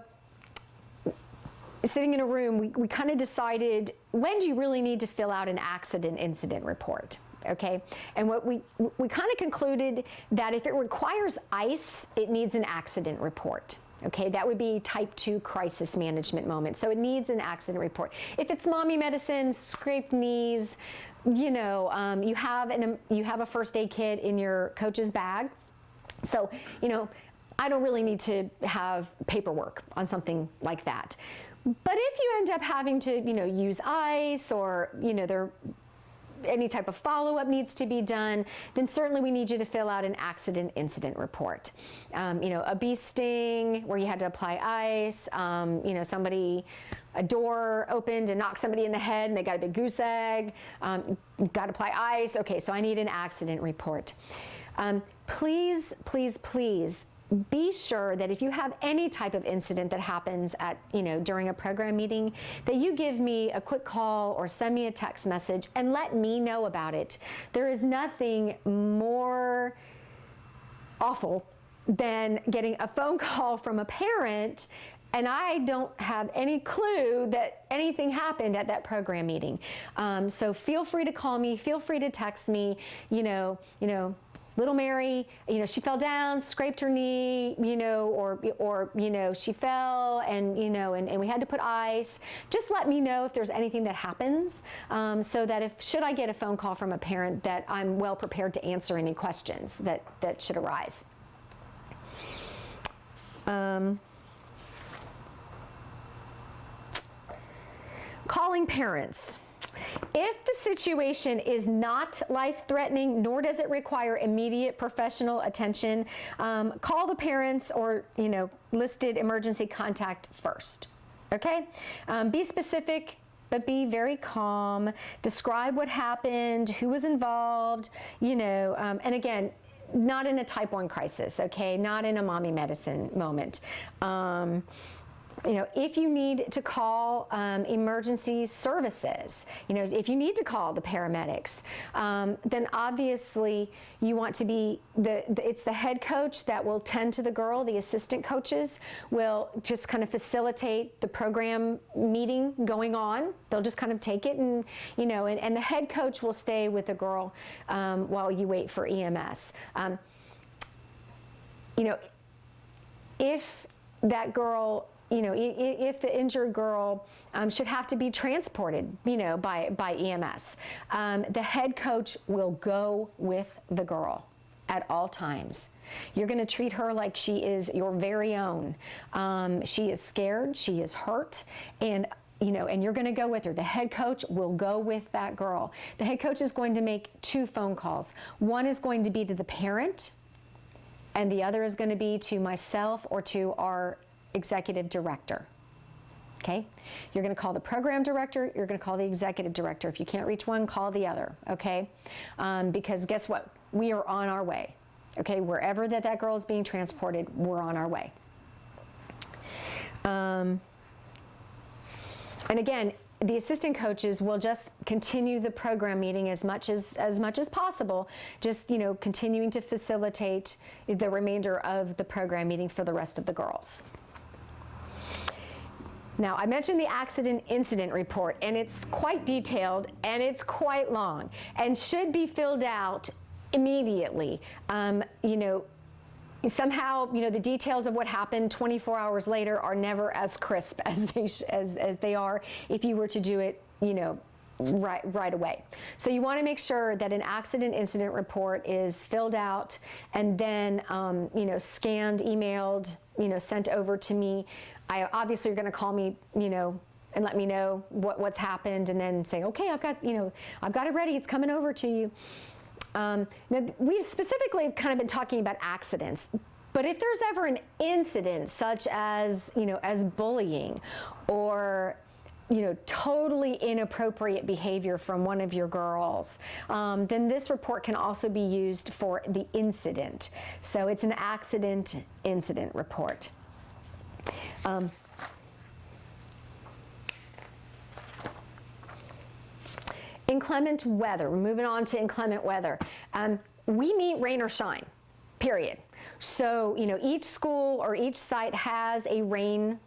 sitting in a room, we kind of decided, when do you really need to fill out an accident incident report? Okay, and what we kind of concluded that if it requires ice, it needs an accident report. Okay, that would be type 2 crisis management moment. So it needs an accident report. If it's mommy medicine, scraped knees, you have a first aid kit in your coach's bag. So, I don't really need to have paperwork on something like that. But if you end up having to, use ice, or, any type of follow-up needs to be done, then certainly we need you to fill out an accident incident report. A bee sting where you had to apply ice, a door opened and knocked somebody in the head and they got a big goose egg, got to apply ice. Okay, so I need an accident report. Please, please, please be sure that if you have any type of incident that happens at, during a program meeting, that you give me a quick call or send me a text message and let me know about it. There is nothing more awful than getting a phone call from a parent and I don't have any clue that anything happened at that program meeting. So feel free to call me, feel free to text me, little Mary, she fell down, scraped her knee, or she fell and, and we had to put ice. Just let me know if there's anything that happens, so that should I get a phone call from a parent, that I'm well prepared to answer any questions that should arise. Calling parents. If the situation is not life-threatening, nor does it require immediate professional attention, call the parents or, listed emergency contact first, okay? Be specific, but be very calm. Describe what happened, who was involved, and again, not in a type 1 crisis, okay? Not in a mommy medicine moment. If you need to call emergency services, if you need to call the paramedics, then obviously you want to be, it's the head coach that will tend to the girl. The assistant coaches will just kind of facilitate the program meeting going on. They'll just kind of take it and, and the head coach will stay with the girl while you wait for EMS. If that girl, if the injured girl should have to be transported, by EMS, the head coach will go with the girl at all times. You're going to treat her like she is your very own. She is scared, she is hurt, and you're going to go with her. The head coach will go with that girl. The head coach is going to make 2 phone calls. One is going to be to the parent, and the other is going to be to myself or to our executive director. Okay? You're going to call the program director, you're going to call the executive director. If you can't reach one, call the other, okay? Because guess what? We are on our way. Okay? Wherever that girl is being transported, we're on our way. And again, the assistant coaches will just continue the program meeting as much as possible, just continuing to facilitate the remainder of the program meeting for the rest of the girls. Now, I mentioned the accident incident report, and it's quite detailed and it's quite long and should be filled out immediately. Somehow, the details of what happened 24 hours later are never as crisp as they are if you were to do it, right away. So you want to make sure that an accident incident report is filled out and then, scanned, emailed, sent over to me. Obviously, you're going to call me, and let me know what's happened, and then say, okay, I've got it ready. It's coming over to you. Now, we specifically have kind of been talking about accidents, but if there's ever an incident such as, as bullying or, totally inappropriate behavior from one of your girls, then this report can also be used for the incident. So it's an accident incident report. Inclement weather. We're moving on to inclement weather. We meet rain or shine, period. So, each school or each site has a rain,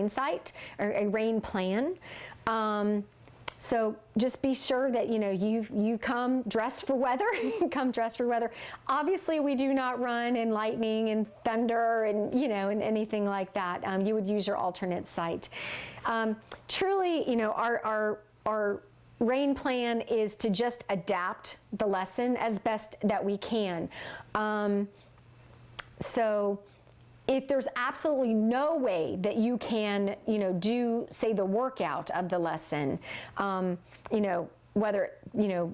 site or a rain plan. So just be sure that you come dressed for weather. Come dressed for weather. Obviously, we do not run in lightning and thunder and and anything like that. You would use your alternate site. Truly, our rain plan is to just adapt the lesson as best that we can. So if there's absolutely no way that you can, do, say, the workout of the lesson, whether, you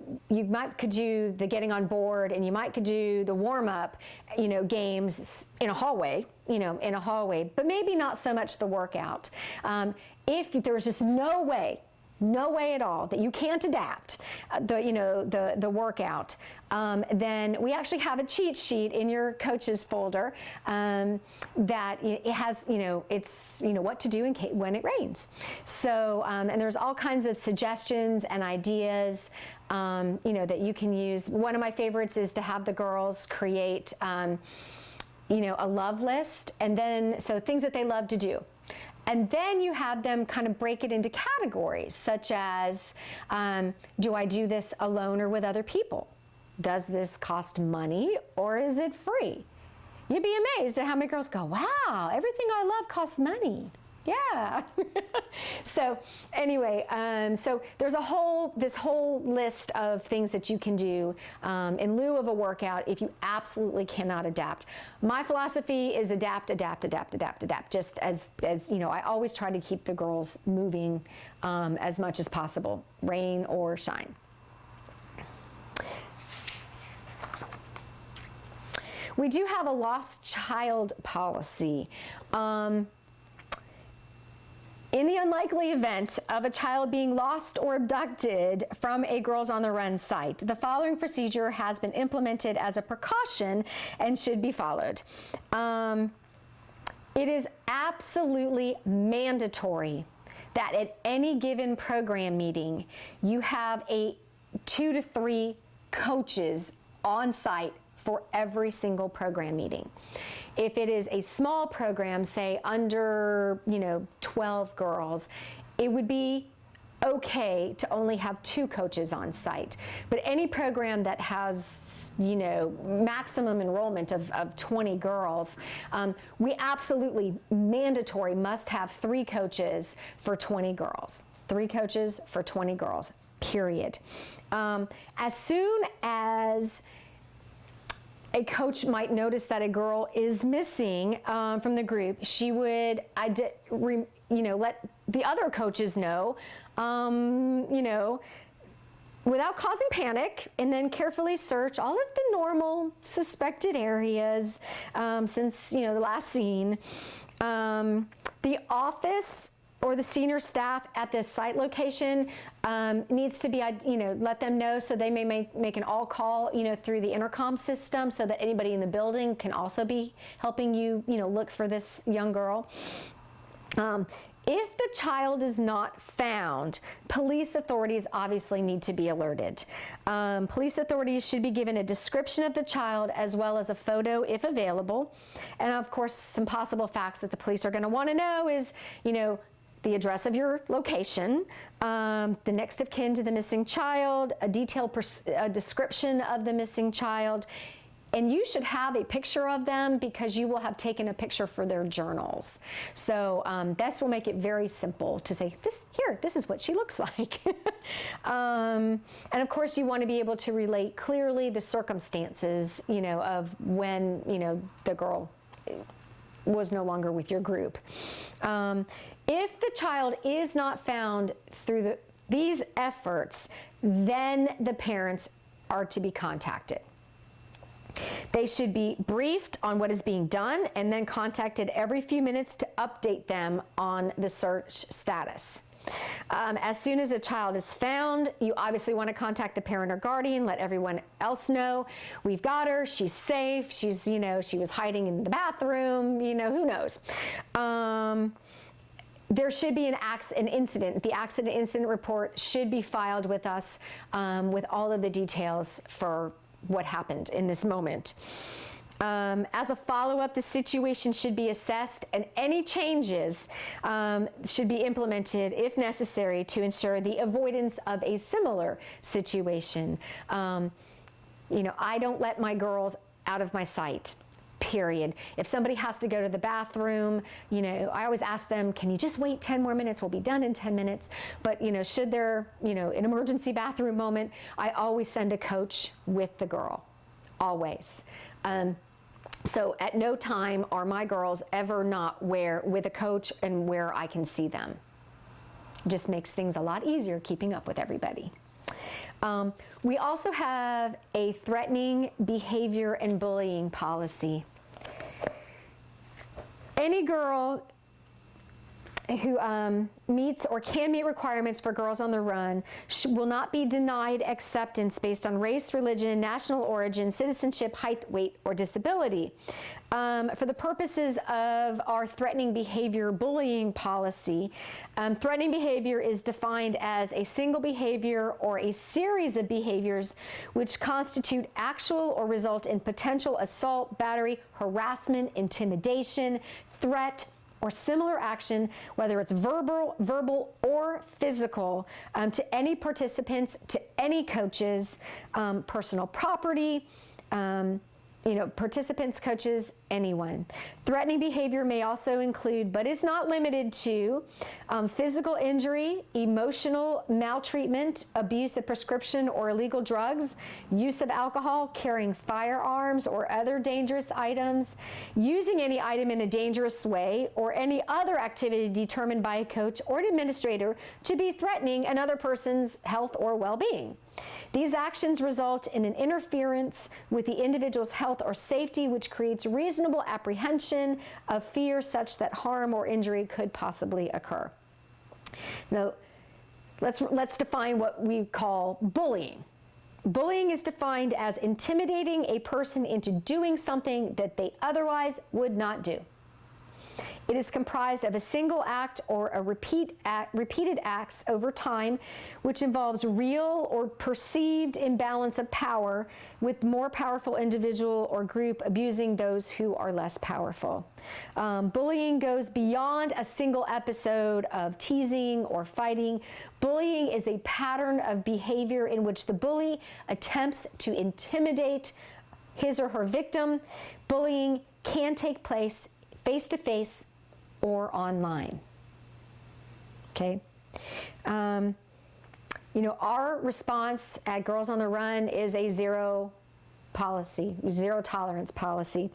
could do the getting on board and you could do the warm-up, games in a hallway, but maybe not so much the workout. If there's just no way at all that you can't adapt the workout, then we actually have a cheat sheet in your coaches folder that it has it's what to do when it rains. So and there's all kinds of suggestions and ideas that you can use. One of my favorites is to have the girls create a love list, and then so things that they love to do. And then you have them kind of break it into categories, such as, do I do this alone or with other people? does this cost money or is it free? You'd be amazed at how many girls go, wow, everything I love costs money. Yeah. So anyway, so there's this whole list of things that you can do in lieu of a workout if you absolutely cannot adapt. My philosophy is adapt, adapt, adapt, adapt, adapt. Just as you know, I always try to keep the girls moving as much as possible, rain or shine. We do have a lost child policy. In the unlikely event of a child being lost or abducted from a Girls on the Run site, the following procedure has been implemented as a precaution and should be followed. It is absolutely mandatory that at any given program meeting, you have 2 to 3 coaches on site for every single program meeting. If it is a small program, say under 12 girls, it would be okay to only have 2 coaches on site. But any program that has maximum enrollment of 20 girls, we absolutely mandatory must have 3 coaches for 20 girls. 3 coaches for 20 girls, period. As soon as a coach might notice that a girl is missing from the group, she would, let the other coaches know, without causing panic, and then carefully search all of the normal suspected areas since the last scene. The office or the senior staff at this site location needs to be, let them know, so they may make an all call, through the intercom system, so that anybody in the building can also be helping you, look for this young girl. If the child is not found, police authorities obviously need to be alerted. Police authorities should be given a description of the child as well as a photo if available. And of course, some possible facts that the police are going to want to know is, the address of your location, the next of kin to the missing child, a detailed description of the missing child, and you should have a picture of them because you will have taken a picture for their journals. So this will make it very simple to say, this is what she looks like. And of course, you want to be able to relate clearly the circumstances, of when, the girl was no longer with your group. If the child is not found through these efforts, then the parents are to be contacted. They should be briefed on what is being done and then contacted every few minutes to update them on the search status. As soon as a child is found, you obviously want to contact the parent or guardian, let everyone else know, we've got her, she's safe, she's, she was hiding in the bathroom, who knows. There should be an incident. The accident incident report should be filed with us with all of the details for what happened in this moment. As a follow-up, the situation should be assessed and any changes should be implemented if necessary to ensure the avoidance of a similar situation. I don't let my girls out of my sight. Period. If somebody has to go to the bathroom, I always ask them, can you just wait 10 more minutes? We'll be done in 10 minutes. But, should there, an emergency bathroom moment, I always send a coach with the girl, always. So at no time are my girls ever not with a coach and where I can see them. Just makes things a lot easier keeping up with everybody. We also have a threatening behavior and bullying policy. Any girl who meets or can meet requirements for Girls on the Run will not be denied acceptance based on race, religion, national origin, citizenship, height, weight, or disability. For the purposes of our threatening behavior bullying policy, threatening behavior is defined as a single behavior or a series of behaviors which constitute actual or result in potential assault, battery, harassment, intimidation, threat, or similar action, whether it's verbal or physical, to any participants, to any coaches, personal property, participants, coaches, anyone. Threatening behavior may also include, but is not limited to, physical injury, emotional maltreatment, abuse of prescription or illegal drugs, use of alcohol, carrying firearms or other dangerous items, using any item in a dangerous way, or any other activity determined by a coach or an administrator to be threatening another person's health or well-being. These actions result in an interference with the individual's health or safety, which creates reasonable apprehension of fear such that harm or injury could possibly occur. Now, let's define what we call bullying. Bullying is defined as intimidating a person into doing something that they otherwise would not do. It is comprised of a single act or a repeated acts over time, which involves real or perceived imbalance of power, with more powerful individual or group abusing those who are less powerful. Bullying goes beyond a single episode of teasing or fighting. Bullying is a pattern of behavior in which the bully attempts to intimidate his or her victim. Bullying can take place face-to-face or online. Okay? Our response at Girls on the Run is a zero tolerance policy.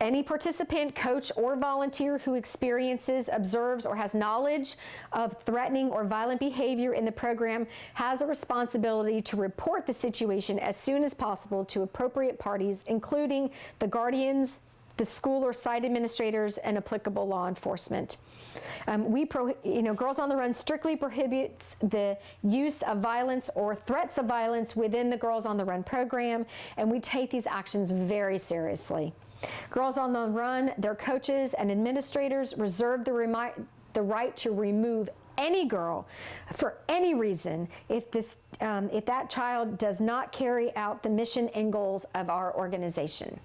Any participant, coach, or volunteer who experiences, observes, or has knowledge of threatening or violent behavior in the program has a responsibility to report the situation as soon as possible to appropriate parties, including the guardians, the school or site administrators, and applicable law enforcement. Girls on the Run strictly prohibits the use of violence or threats of violence within the Girls on the Run program, and we take these actions very seriously. Girls on the Run, their coaches and administrators reserve the right to remove any girl for any reason if that child does not carry out the mission and goals of our organization.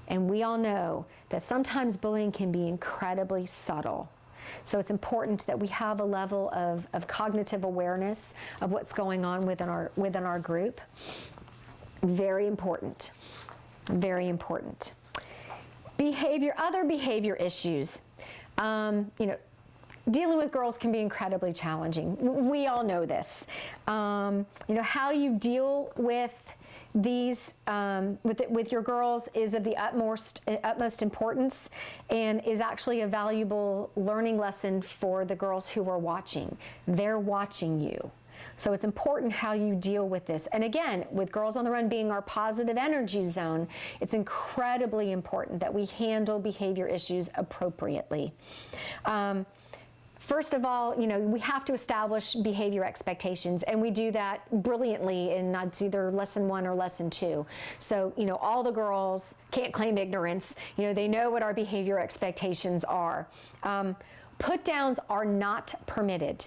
And we all know that sometimes bullying can be incredibly subtle. So it's important that we have a level of cognitive awareness of what's going on within our group. Very important. Very important. Other behavior issues. Dealing with girls can be incredibly challenging. We all know this. How you deal with these with your girls is of the utmost importance, and is actually a valuable learning lesson for the girls who are watching. They're watching you. So it's important how you deal with this. And again, with Girls on the Run being our positive energy zone, it's incredibly important that we handle behavior issues appropriately. First of all, we have to establish behavior expectations, and we do that brilliantly in either lesson 1 or lesson 2. So, all the girls can't claim ignorance. They know what our behavior expectations are. Put downs are not permitted.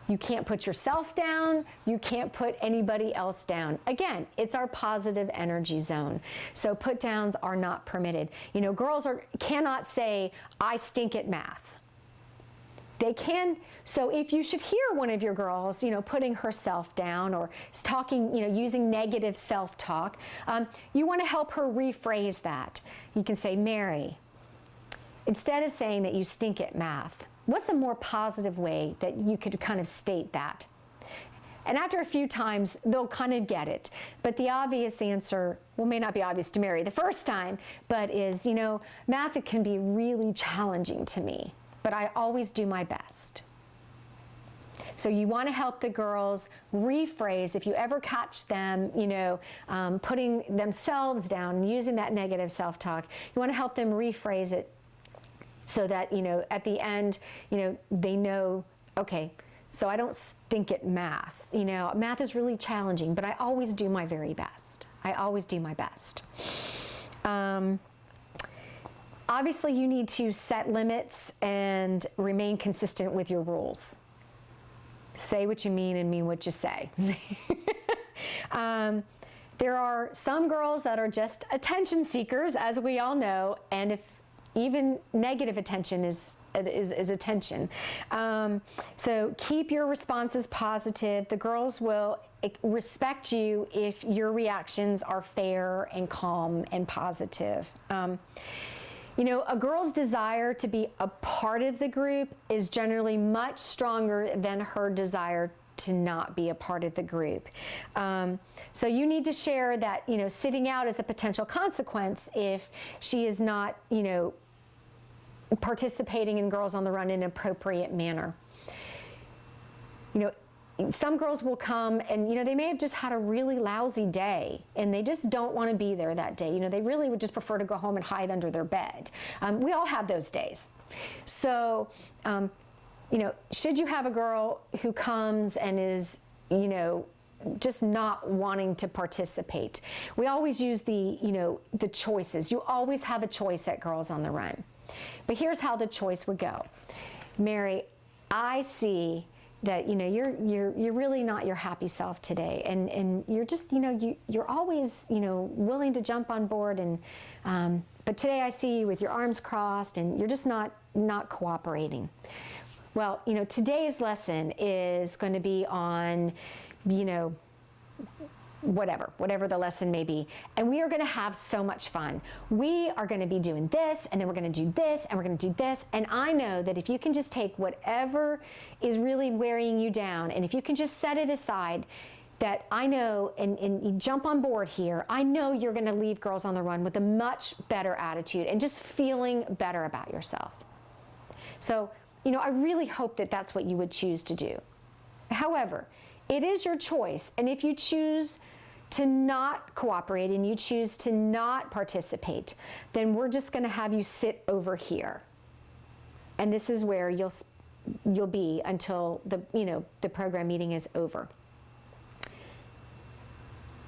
You can't put yourself down. You can't put anybody else down. Again, it's our positive energy zone. So put downs are not permitted. Girls cannot say, "I stink at math." They can, so if you should hear one of your girls, putting herself down or talking, using negative self-talk, you want to help her rephrase that. You can say, "Mary, instead of saying that you stink at math, what's a more positive way that you could kind of state that?" And after a few times, they'll kind of get it. But the obvious answer, may not be obvious to Mary the first time, but is, math can be really challenging to me, but I always do my best. So you want to help the girls rephrase. If you ever catch them, putting themselves down, using that negative self-talk, you want to help them rephrase it so that, at the end, they know, okay, so I don't stink at math. Math is really challenging, but I always do my very best. I always do my best. Obviously, you need to set limits and remain consistent with your rules. Say what you mean and mean what you say. There are some girls that are just attention seekers, as we all know, and if even negative attention is attention. So keep your responses positive. The girls will respect you if your reactions are fair and calm and positive. You know, a girl's desire to be a part of the group is generally much stronger than her desire to not be a part of the group. So you need to share that, you know, sitting out is a potential consequence if she is not, you know, participating in Girls on the Run in an appropriate manner. You know, some girls will come and, you know, they may have just had a really lousy day and they just don't want to be there that day. You know, they really would just prefer to go home and hide under their bed. We all have those days. So, you know, should you have a girl who comes and is, you know, just not wanting to participate, we always use the, you know, the choices. You always have a choice at Girls on the Run. But here's how the choice would go. Mary, I see that, you know, you're really not your happy self today, and you're just, you know, you're always, you know, willing to jump on board, and but today I see you with your arms crossed and you're just not cooperating. Well, you know, today's lesson is going to be on, you know, whatever the lesson may be. And we are going to have so much fun. We are going to be doing this, and then we're going to do this, and we're going to do this. And I know that if you can just take whatever is really wearing you down, and if you can just set it aside, that I know, and you jump on board here, I know you're going to leave Girls on the Run with a much better attitude and just feeling better about yourself. So, you know, I really hope that that's what you would choose to do. However, it is your choice, and if you choose to not cooperate and you choose to not participate, then we're just going to have you sit over here, and this is where you'll be until the, you know, the program meeting is over.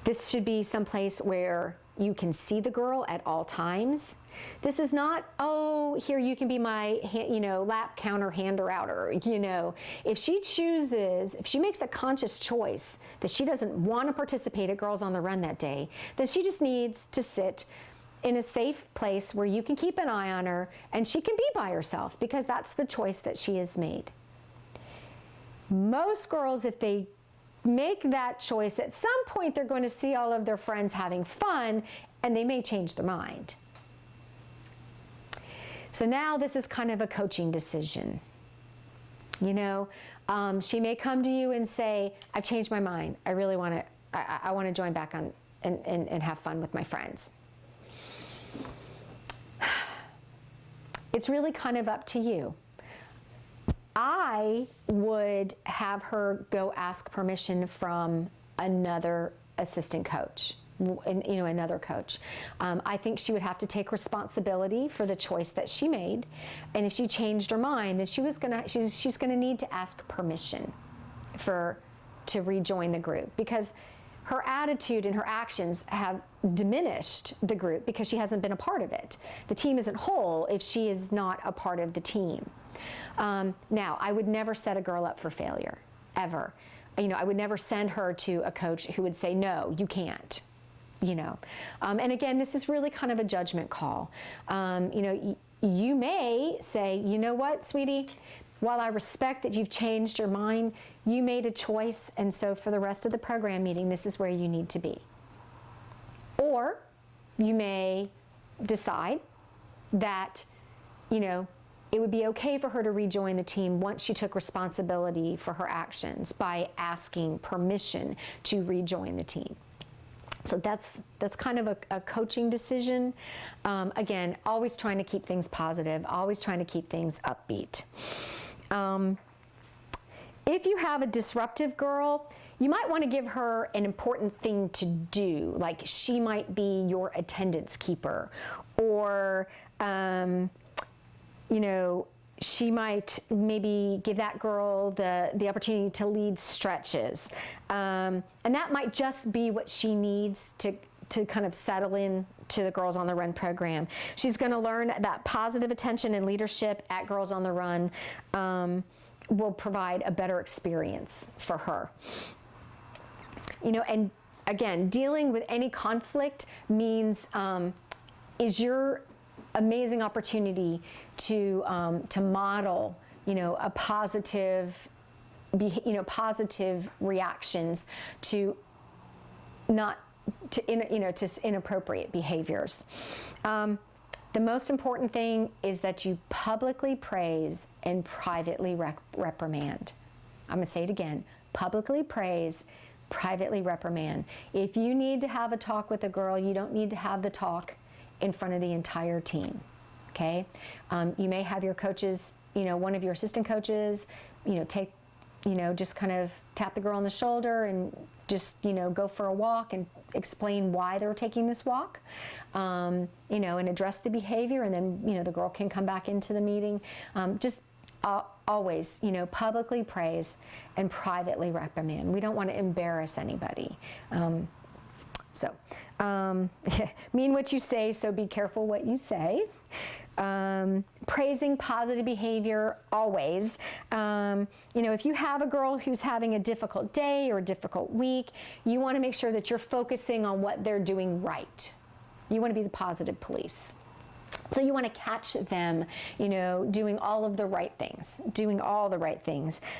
This should be someplace where you can see the girl at all times. This is not, oh, here you can be my, you know, lap counter hander outer. You know, if she chooses, if she makes a conscious choice that she doesn't want to participate at Girls on the Run that day, then she just needs to sit in a safe place where you can keep an eye on her and she can be by herself, because that's the choice that she has made. Most girls, if they make that choice, at some point they're going to see all of their friends having fun and they may change their mind. So now this is kind of a coaching decision. You know, she may come to you and say, I've changed my mind. I really want to, I want to join back on and have fun with my friends. It's really kind of up to you. I would have her go ask permission from another assistant coach, you know, another coach. I think she would have to take responsibility for the choice that she made, and if she changed her mind, then she's gonna need to ask permission to rejoin the group, because her attitude and her actions have diminished the group because she hasn't been a part of it. The team isn't whole if she is not a part of the team. Now, I would never set a girl up for failure, ever. You know, I would never send her to a coach who would say, no, you can't, you know. And again, this is really kind of a judgment call. You know, you may say, you know what, sweetie, while I respect that you've changed your mind, you made a choice, and so for the rest of the program meeting, this is where you need to be. Or you may decide that, you know, it would be okay for her to rejoin the team once she took responsibility for her actions by asking permission to rejoin the team. So that's kind of a coaching decision. Again, always trying to keep things positive, always trying to keep things upbeat. If you have a disruptive girl, you might want to give her an important thing to do, like she might be your attendance keeper, or you know, she might maybe give that girl the opportunity to lead stretches. And that might just be what she needs to kind of settle in to the Girls on the Run program. She's going to learn that positive attention and leadership at Girls on the Run will provide a better experience for her. You know, and again, dealing with any conflict means, is your amazing opportunity to model, a positive, positive reactions to to inappropriate behaviors. The most important thing is that you publicly praise and privately reprimand. I'm going to say it again. Publicly praise, privately reprimand. If you need to have a talk with a girl, you don't need to have the talk in front of the entire team, okay? You may have your coaches, one of your assistant coaches, take, just kind of tap the girl on the shoulder and just, go for a walk and explain why they're taking this walk, and address the behavior, and then, the girl can come back into the meeting. Always, publicly praise and privately reprimand. We don't want to embarrass anybody. Mean what you say, so be careful what you say. Praising positive behavior always. If you have a girl who's having a difficult day or a difficult week, you want to make sure that you're focusing on what they're doing right. You want to be the positive police. So you want to catch them, doing all of the right things,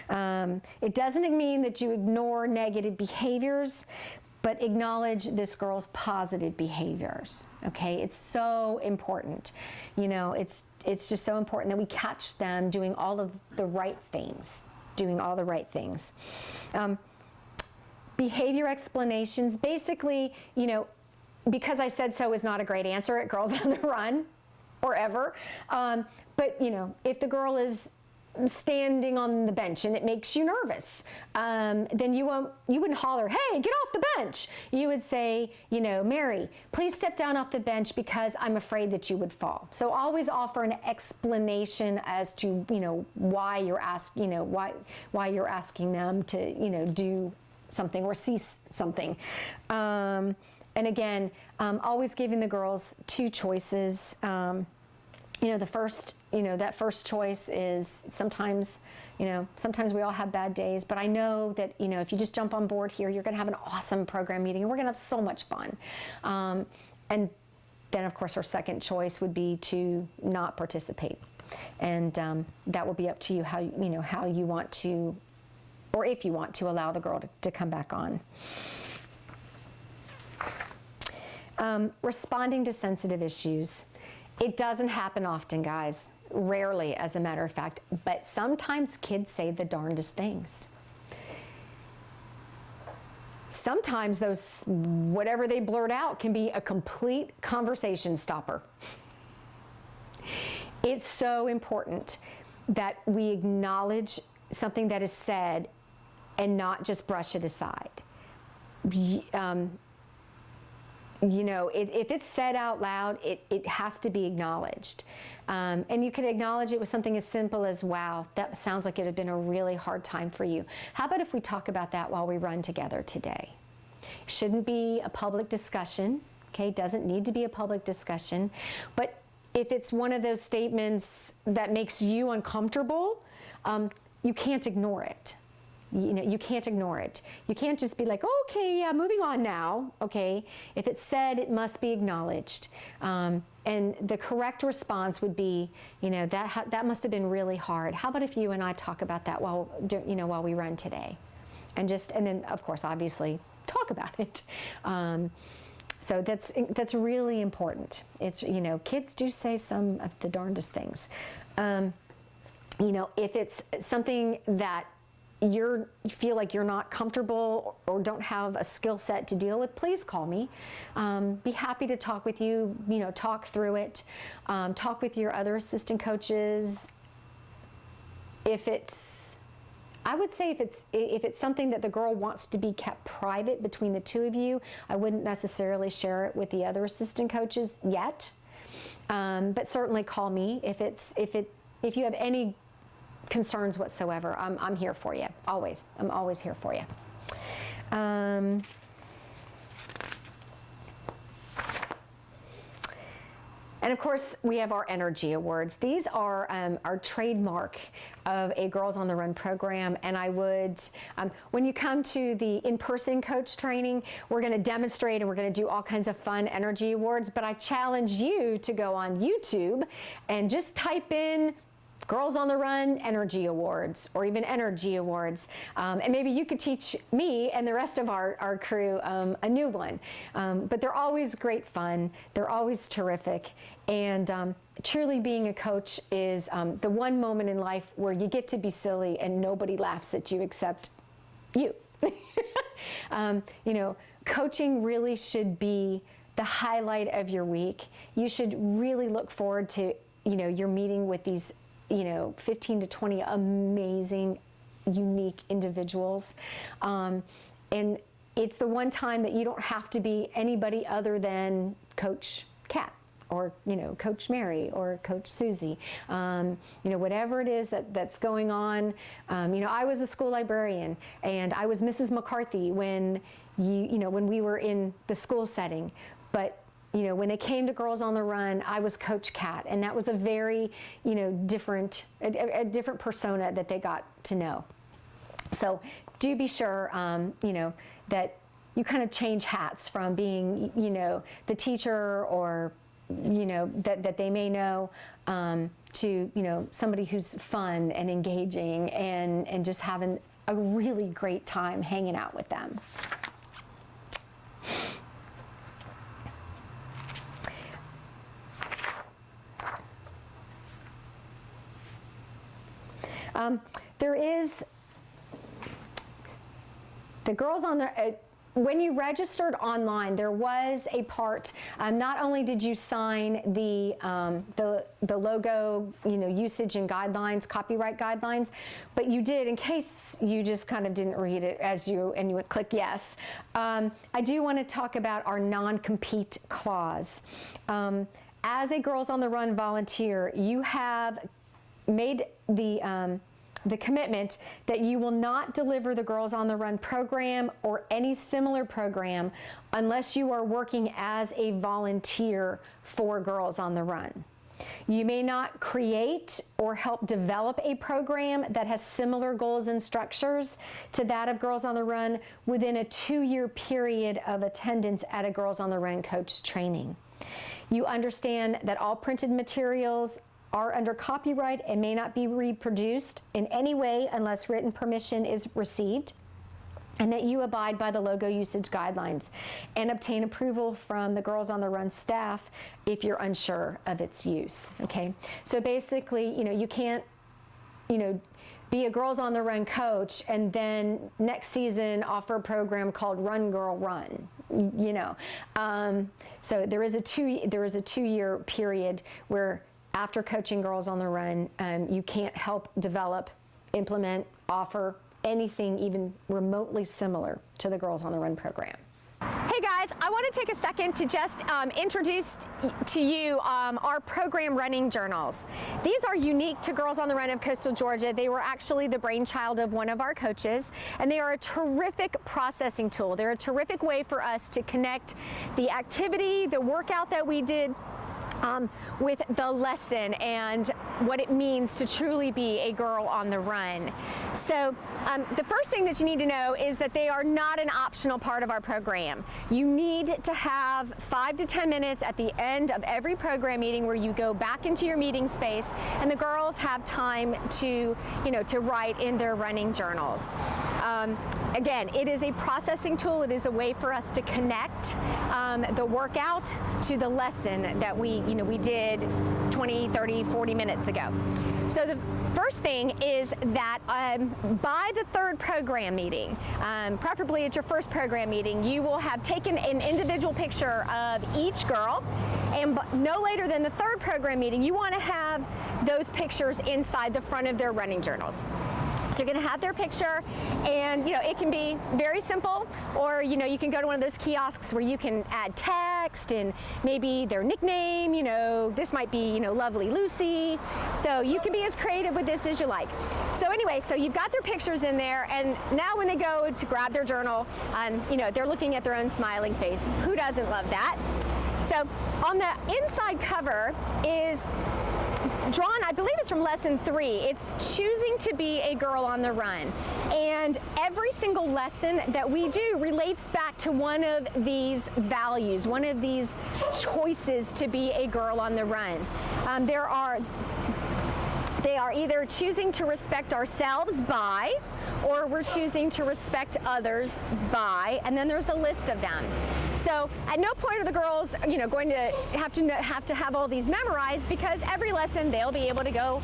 It doesn't mean that you ignore negative behaviors, but acknowledge this girl's positive behaviors, okay? It's so important. It's just so important that we catch them doing all of the right things, Behavior explanations, basically, because I said so is not a great answer at Girls on the Run or ever. But, if the girl is standing on the bench and it makes you nervous, then you wouldn't holler, "Hey, get off the bench." You would say, "Mary, please step down off the bench because I'm afraid that you would fall." So always offer an explanation as to, why you're why you're asking them to, do something or see something. And again, always giving the girls two choices. The first, that first choice is sometimes we all have bad days, but I know that, if you just jump on board here, you're going to have an awesome program meeting and we're going to have so much fun. And then, of course, our second choice would be to not participate. And that will be up to you how you want to, or if you want to allow the girl to come back on. Responding to sensitive issues. It doesn't happen often, guys. Rarely, as a matter of fact. But sometimes kids say the darndest things. Sometimes those, whatever they blurt out can be a complete conversation stopper. It's so important that we acknowledge something that is said and not just brush it aside. If it's said out loud, it has to be acknowledged. And you can acknowledge it with something as simple as, "Wow, that sounds like it had been a really hard time for you. How about if we talk about that while we run together today?" Shouldn't be a public discussion, okay? Doesn't need to be a public discussion. But if it's one of those statements that makes you uncomfortable, you can't ignore it. You can't ignore it. You can't just be like, "Oh, okay, yeah, moving on now." Okay, if it's said, it must be acknowledged. And the correct response would be, that must have been really hard. How about if you and I talk about that while we run today, and then of course, obviously, talk about it. So that's really important. It's kids do say some of the darndest things. If it's something that you feel like you're not comfortable or don't have a skill set to deal with, please call me. Be happy to talk with you, talk through it. Talk with your other assistant coaches. I would say if it's something that the girl wants to be kept private between the two of you, I wouldn't necessarily share it with the other assistant coaches yet. But certainly call me if you have any concerns whatsoever. I'm here for you, always. I'm always here for you. And of course, we have our energy awards. These are our trademark of a Girls on the Run program. And I would, when you come to the in-person coach training, we're going to demonstrate and we're going to do all kinds of fun energy awards. But I challenge you to go on YouTube and just type in Girls on the Run Energy Awards, or even Energy Awards. And maybe you could teach me and the rest of our crew a new one. But they're always great fun. They're always terrific. And truly being a coach is the one moment in life where you get to be silly and nobody laughs at you except you. You know, coaching really should be the highlight of your week. You should really look forward to, you know, your meeting with these 15 to 20 amazing, unique individuals. And it's the one time that you don't have to be anybody other than Coach Kat or, Coach Mary or Coach Susie. Whatever it is that's going on. I was a school librarian and I was Mrs. McCarthy when when we were in the school setting. But when they came to Girls on the Run, I was Coach Kat, and that was a very, different, a different persona that they got to know. So do be sure, that you kind of change hats from being, the teacher or, that they may know, to, somebody who's fun and engaging and just having a really great time hanging out with them. There is the Girls on the, when you registered online, there was a part, not only did you sign the logo, usage and guidelines, copyright guidelines, but you did, in case you just kind of didn't read it and you would click yes. I do want to talk about our non-compete clause. As a Girls on the Run volunteer, you have made the commitment that you will not deliver the Girls on the Run program or any similar program unless you are working as a volunteer for Girls on the Run. You may not create or help develop a program that has similar goals and structures to that of Girls on the Run within a 2-year period of attendance at a Girls on the Run coach training. You understand that all printed materials are under copyright and may not be reproduced in any way unless written permission is received, and that you abide by the logo usage guidelines and obtain approval from the Girls on the Run staff if you're unsure of its use. Okay, so basically, you can't, be a Girls on the Run coach and then next season offer a program called Run Girl Run. So there is a 2-year period where after coaching Girls on the Run, you can't help develop, implement, offer anything even remotely similar to the Girls on the Run program. Hey guys, I want to take a second to just introduce to you our program running journals. These are unique to Girls on the Run of Coastal Georgia. They were actually the brainchild of one of our coaches, and they are a terrific processing tool. They're a terrific way for us to connect the activity, the workout that we did, with the lesson and what it means to truly be a girl on the run. So the first thing that you need to know is that they are not an optional part of our program. You need to have 5 to 10 minutes at the end of every program meeting where you go back into your meeting space and the girls have time to, to write in their running journals. Again, it is a processing tool. It is a way for us to connect the workout to the lesson that we did 20, 30, 40 minutes ago. So the first thing is that by the third program meeting, preferably at your first program meeting, you will have taken an individual picture of each girl, and no later than the third program meeting, you want to have those pictures inside the front of their running journals. So you're going to have their picture, and it can be very simple, or you can go to one of those kiosks where you can add text and maybe their nickname. This might be Lovely Lucy. So you can be as creative with this as you like. So anyway, so you've got their pictures in there, and now when they go to grab their journal, they're looking at their own smiling face. Who doesn't love that? So on the inside cover is drawn, I believe it's from lesson 3. It's choosing to be a girl on the run. And every single lesson that we do relates back to one of these values, one of these choices to be a girl on the run. They are either choosing to respect ourselves by, or we're choosing to respect others by, and then there's a list of them. So at no point are the girls, going to have all these memorized, because every lesson they'll be able to go,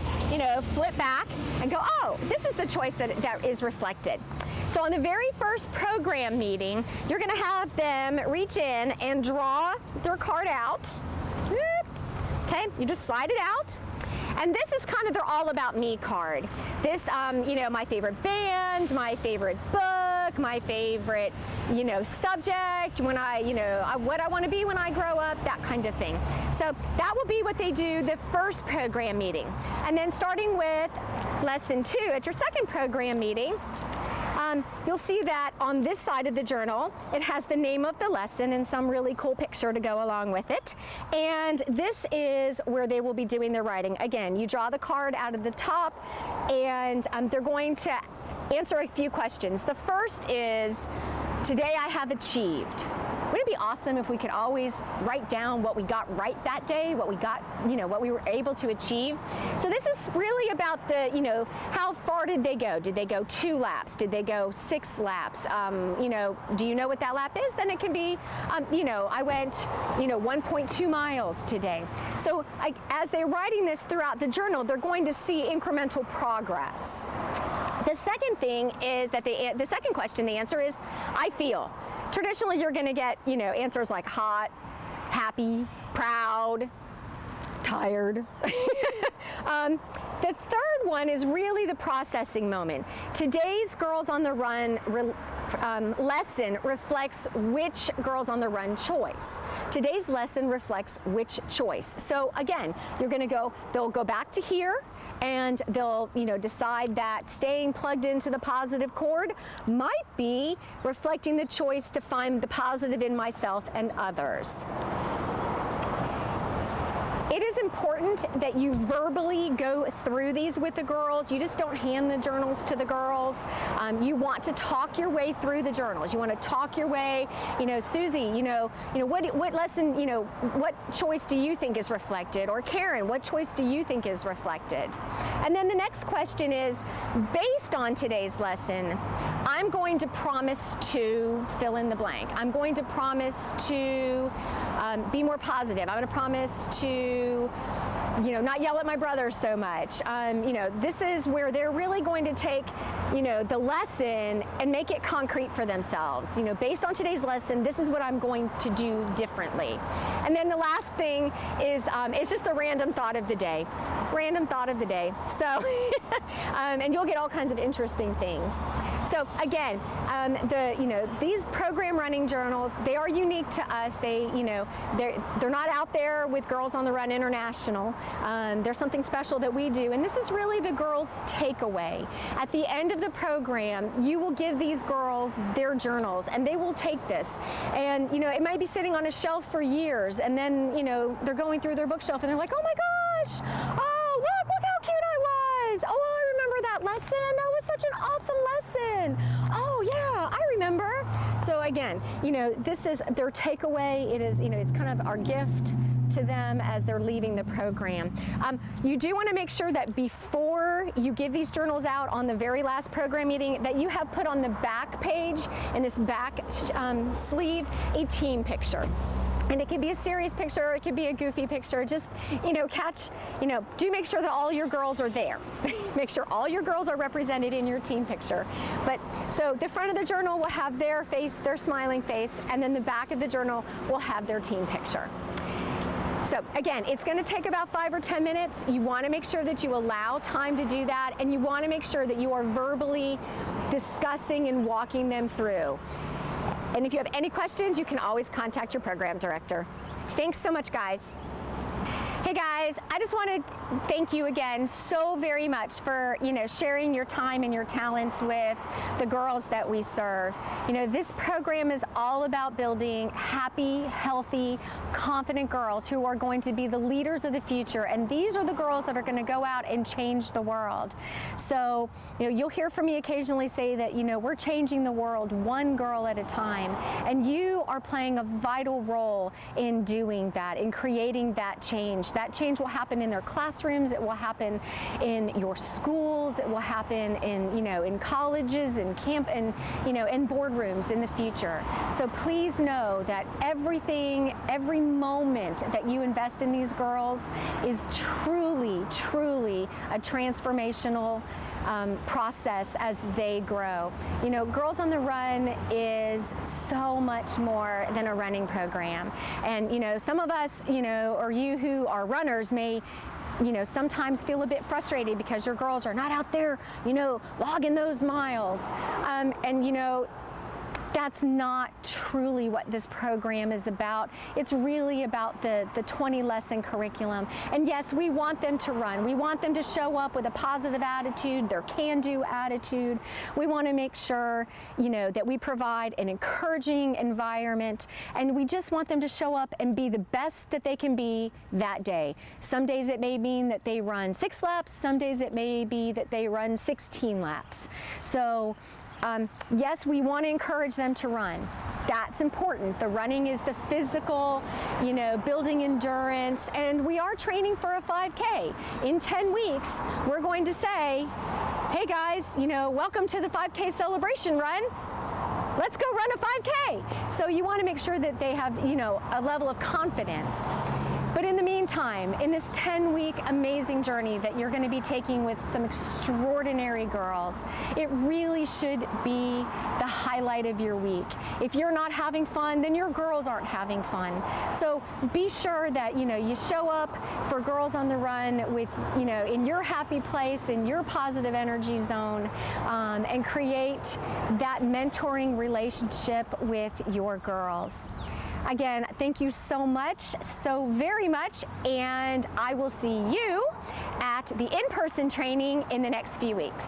flip back and go, oh, this is the choice that is reflected. So on the very first program meeting, you're going to have them reach in and draw their card out. Okay, you just slide it out. And this is kind of their all about me card. This, my favorite band, my favorite book, my favorite, subject, what I want to be when I grow up, that kind of thing. So that will be what they do the first program meeting. And then starting with lesson 2 at your second program meeting, you'll see that on this side of the journal, it has the name of the lesson and some really cool picture to go along with it. And this is where they will be doing their writing. Again, you draw the card out of the top, and they're going to answer a few questions. The first is, today I have achieved. Wouldn't it be awesome if we could always write down what we got right that day, what we got, what we were able to achieve? So this is really about the, how far did they go? Did they go 2 laps? Did they go 6 laps? Do you know what that lap is? Then it can be, I went, 1.2 miles today. So as they're writing this throughout the journal, they're going to see incremental progress. The second thing is that the second question, the answer is, I feel. Traditionally, you're going to get, answers like hot, happy, proud, tired. The third one is really the processing moment. Today's Girls on the Run lesson reflects which Girls on the Run choice. Today's lesson reflects which choice. So again, they'll go back to here, and they'll decide that staying plugged into the positive cord might be reflecting the choice to find the positive in myself and others. It is important that you verbally go through these with the girls. You just don't hand the journals to the girls. You want to talk your way through the journals. You want to talk your way, Susie, what lesson, what choice do you think is reflected? Or Karen, what choice do you think is reflected? And then the next question is, based on today's lesson, I'm going to promise to fill in the blank. I'm going to promise to be more positive. I'm going to promise to not yell at my brother so much. This is where they're really going to take, the lesson and make it concrete for themselves. Based on today's lesson, this is what I'm going to do differently. And then the last thing is it's just the random thought of the day. Random thought of the day. So, and you'll get all kinds of interesting things. So again, these program running journals, they are unique to us. They're not out there with Girls on the Run International. There's something special that we do, and this is really the girls' takeaway. At the end of the program, you will give these girls their journals, and they will take this. And it might be sitting on a shelf for years, and then they're going through their bookshelf, and they're like, oh my gosh, oh look how cute I was. Oh, I remember that lesson. That was such an awesome lesson. Oh yeah, I remember. So again, this is their takeaway. It is, it's kind of our gift to them as they're leaving the program. You do want to make sure that before you give these journals out on the very last program meeting, that you have put on the back page, in this back sleeve, a team picture. And it could be a serious picture, it could be a goofy picture. Just, do make sure that all your girls are there. Make sure all your girls are represented in your team picture. But so the front of the journal will have their face, their smiling face, and then the back of the journal will have their team picture. So again, it's going to take about 5 or 10 minutes. You want to make sure that you allow time to do that, and you want to make sure that you are verbally discussing and walking them through. And if you have any questions, you can always contact your program director. Thanks so much, guys. Hey guys, I just want to thank you again so very much for, sharing your time and your talents with the girls that we serve. This program is all about building happy, healthy, confident girls who are going to be the leaders of the future. And these are the girls that are going to go out and change the world. So, you'll hear from me occasionally say that, we're changing the world one girl at a time. And you are playing a vital role in doing that, in creating that change. That change will happen in their classrooms. It will happen in your schools. It will happen in colleges and camp and, in boardrooms in the future. So please know that every moment that you invest in these girls is truly, truly a transformational process as they grow. Girls on the Run is so much more than a running program. And, some of us, or you who are runners may sometimes feel a bit frustrated because your girls are not out there, logging those miles. That's not truly what this program is about. It's really about the 20-lesson curriculum. And yes, we want them to run. We want them to show up with a positive attitude, their can-do attitude. We want to make sure, that we provide an encouraging environment, and we just want them to show up and be the best that they can be that day. Some days it may mean that they run 6 laps. Some days it may be that they run 16 laps. So, yes, we want to encourage them to run. That's important. The running is the physical, building endurance, and we are training for a 5K. In 10 weeks, we're going to say, hey guys, welcome to the 5K celebration run. Let's go run a 5K. So you want to make sure that they have, a level of confidence. But in the meantime, in this 10-week amazing journey that you're going to be taking with some extraordinary girls, it really should be the highlight of your week. If you're not having fun, then your girls aren't having fun. So be sure that, you show up for Girls on the Run with, in your happy place, in your positive energy zone, and create that mentoring relationship with your girls. Again, thank you so much, so very much, and I will see you at the in-person training in the next few weeks.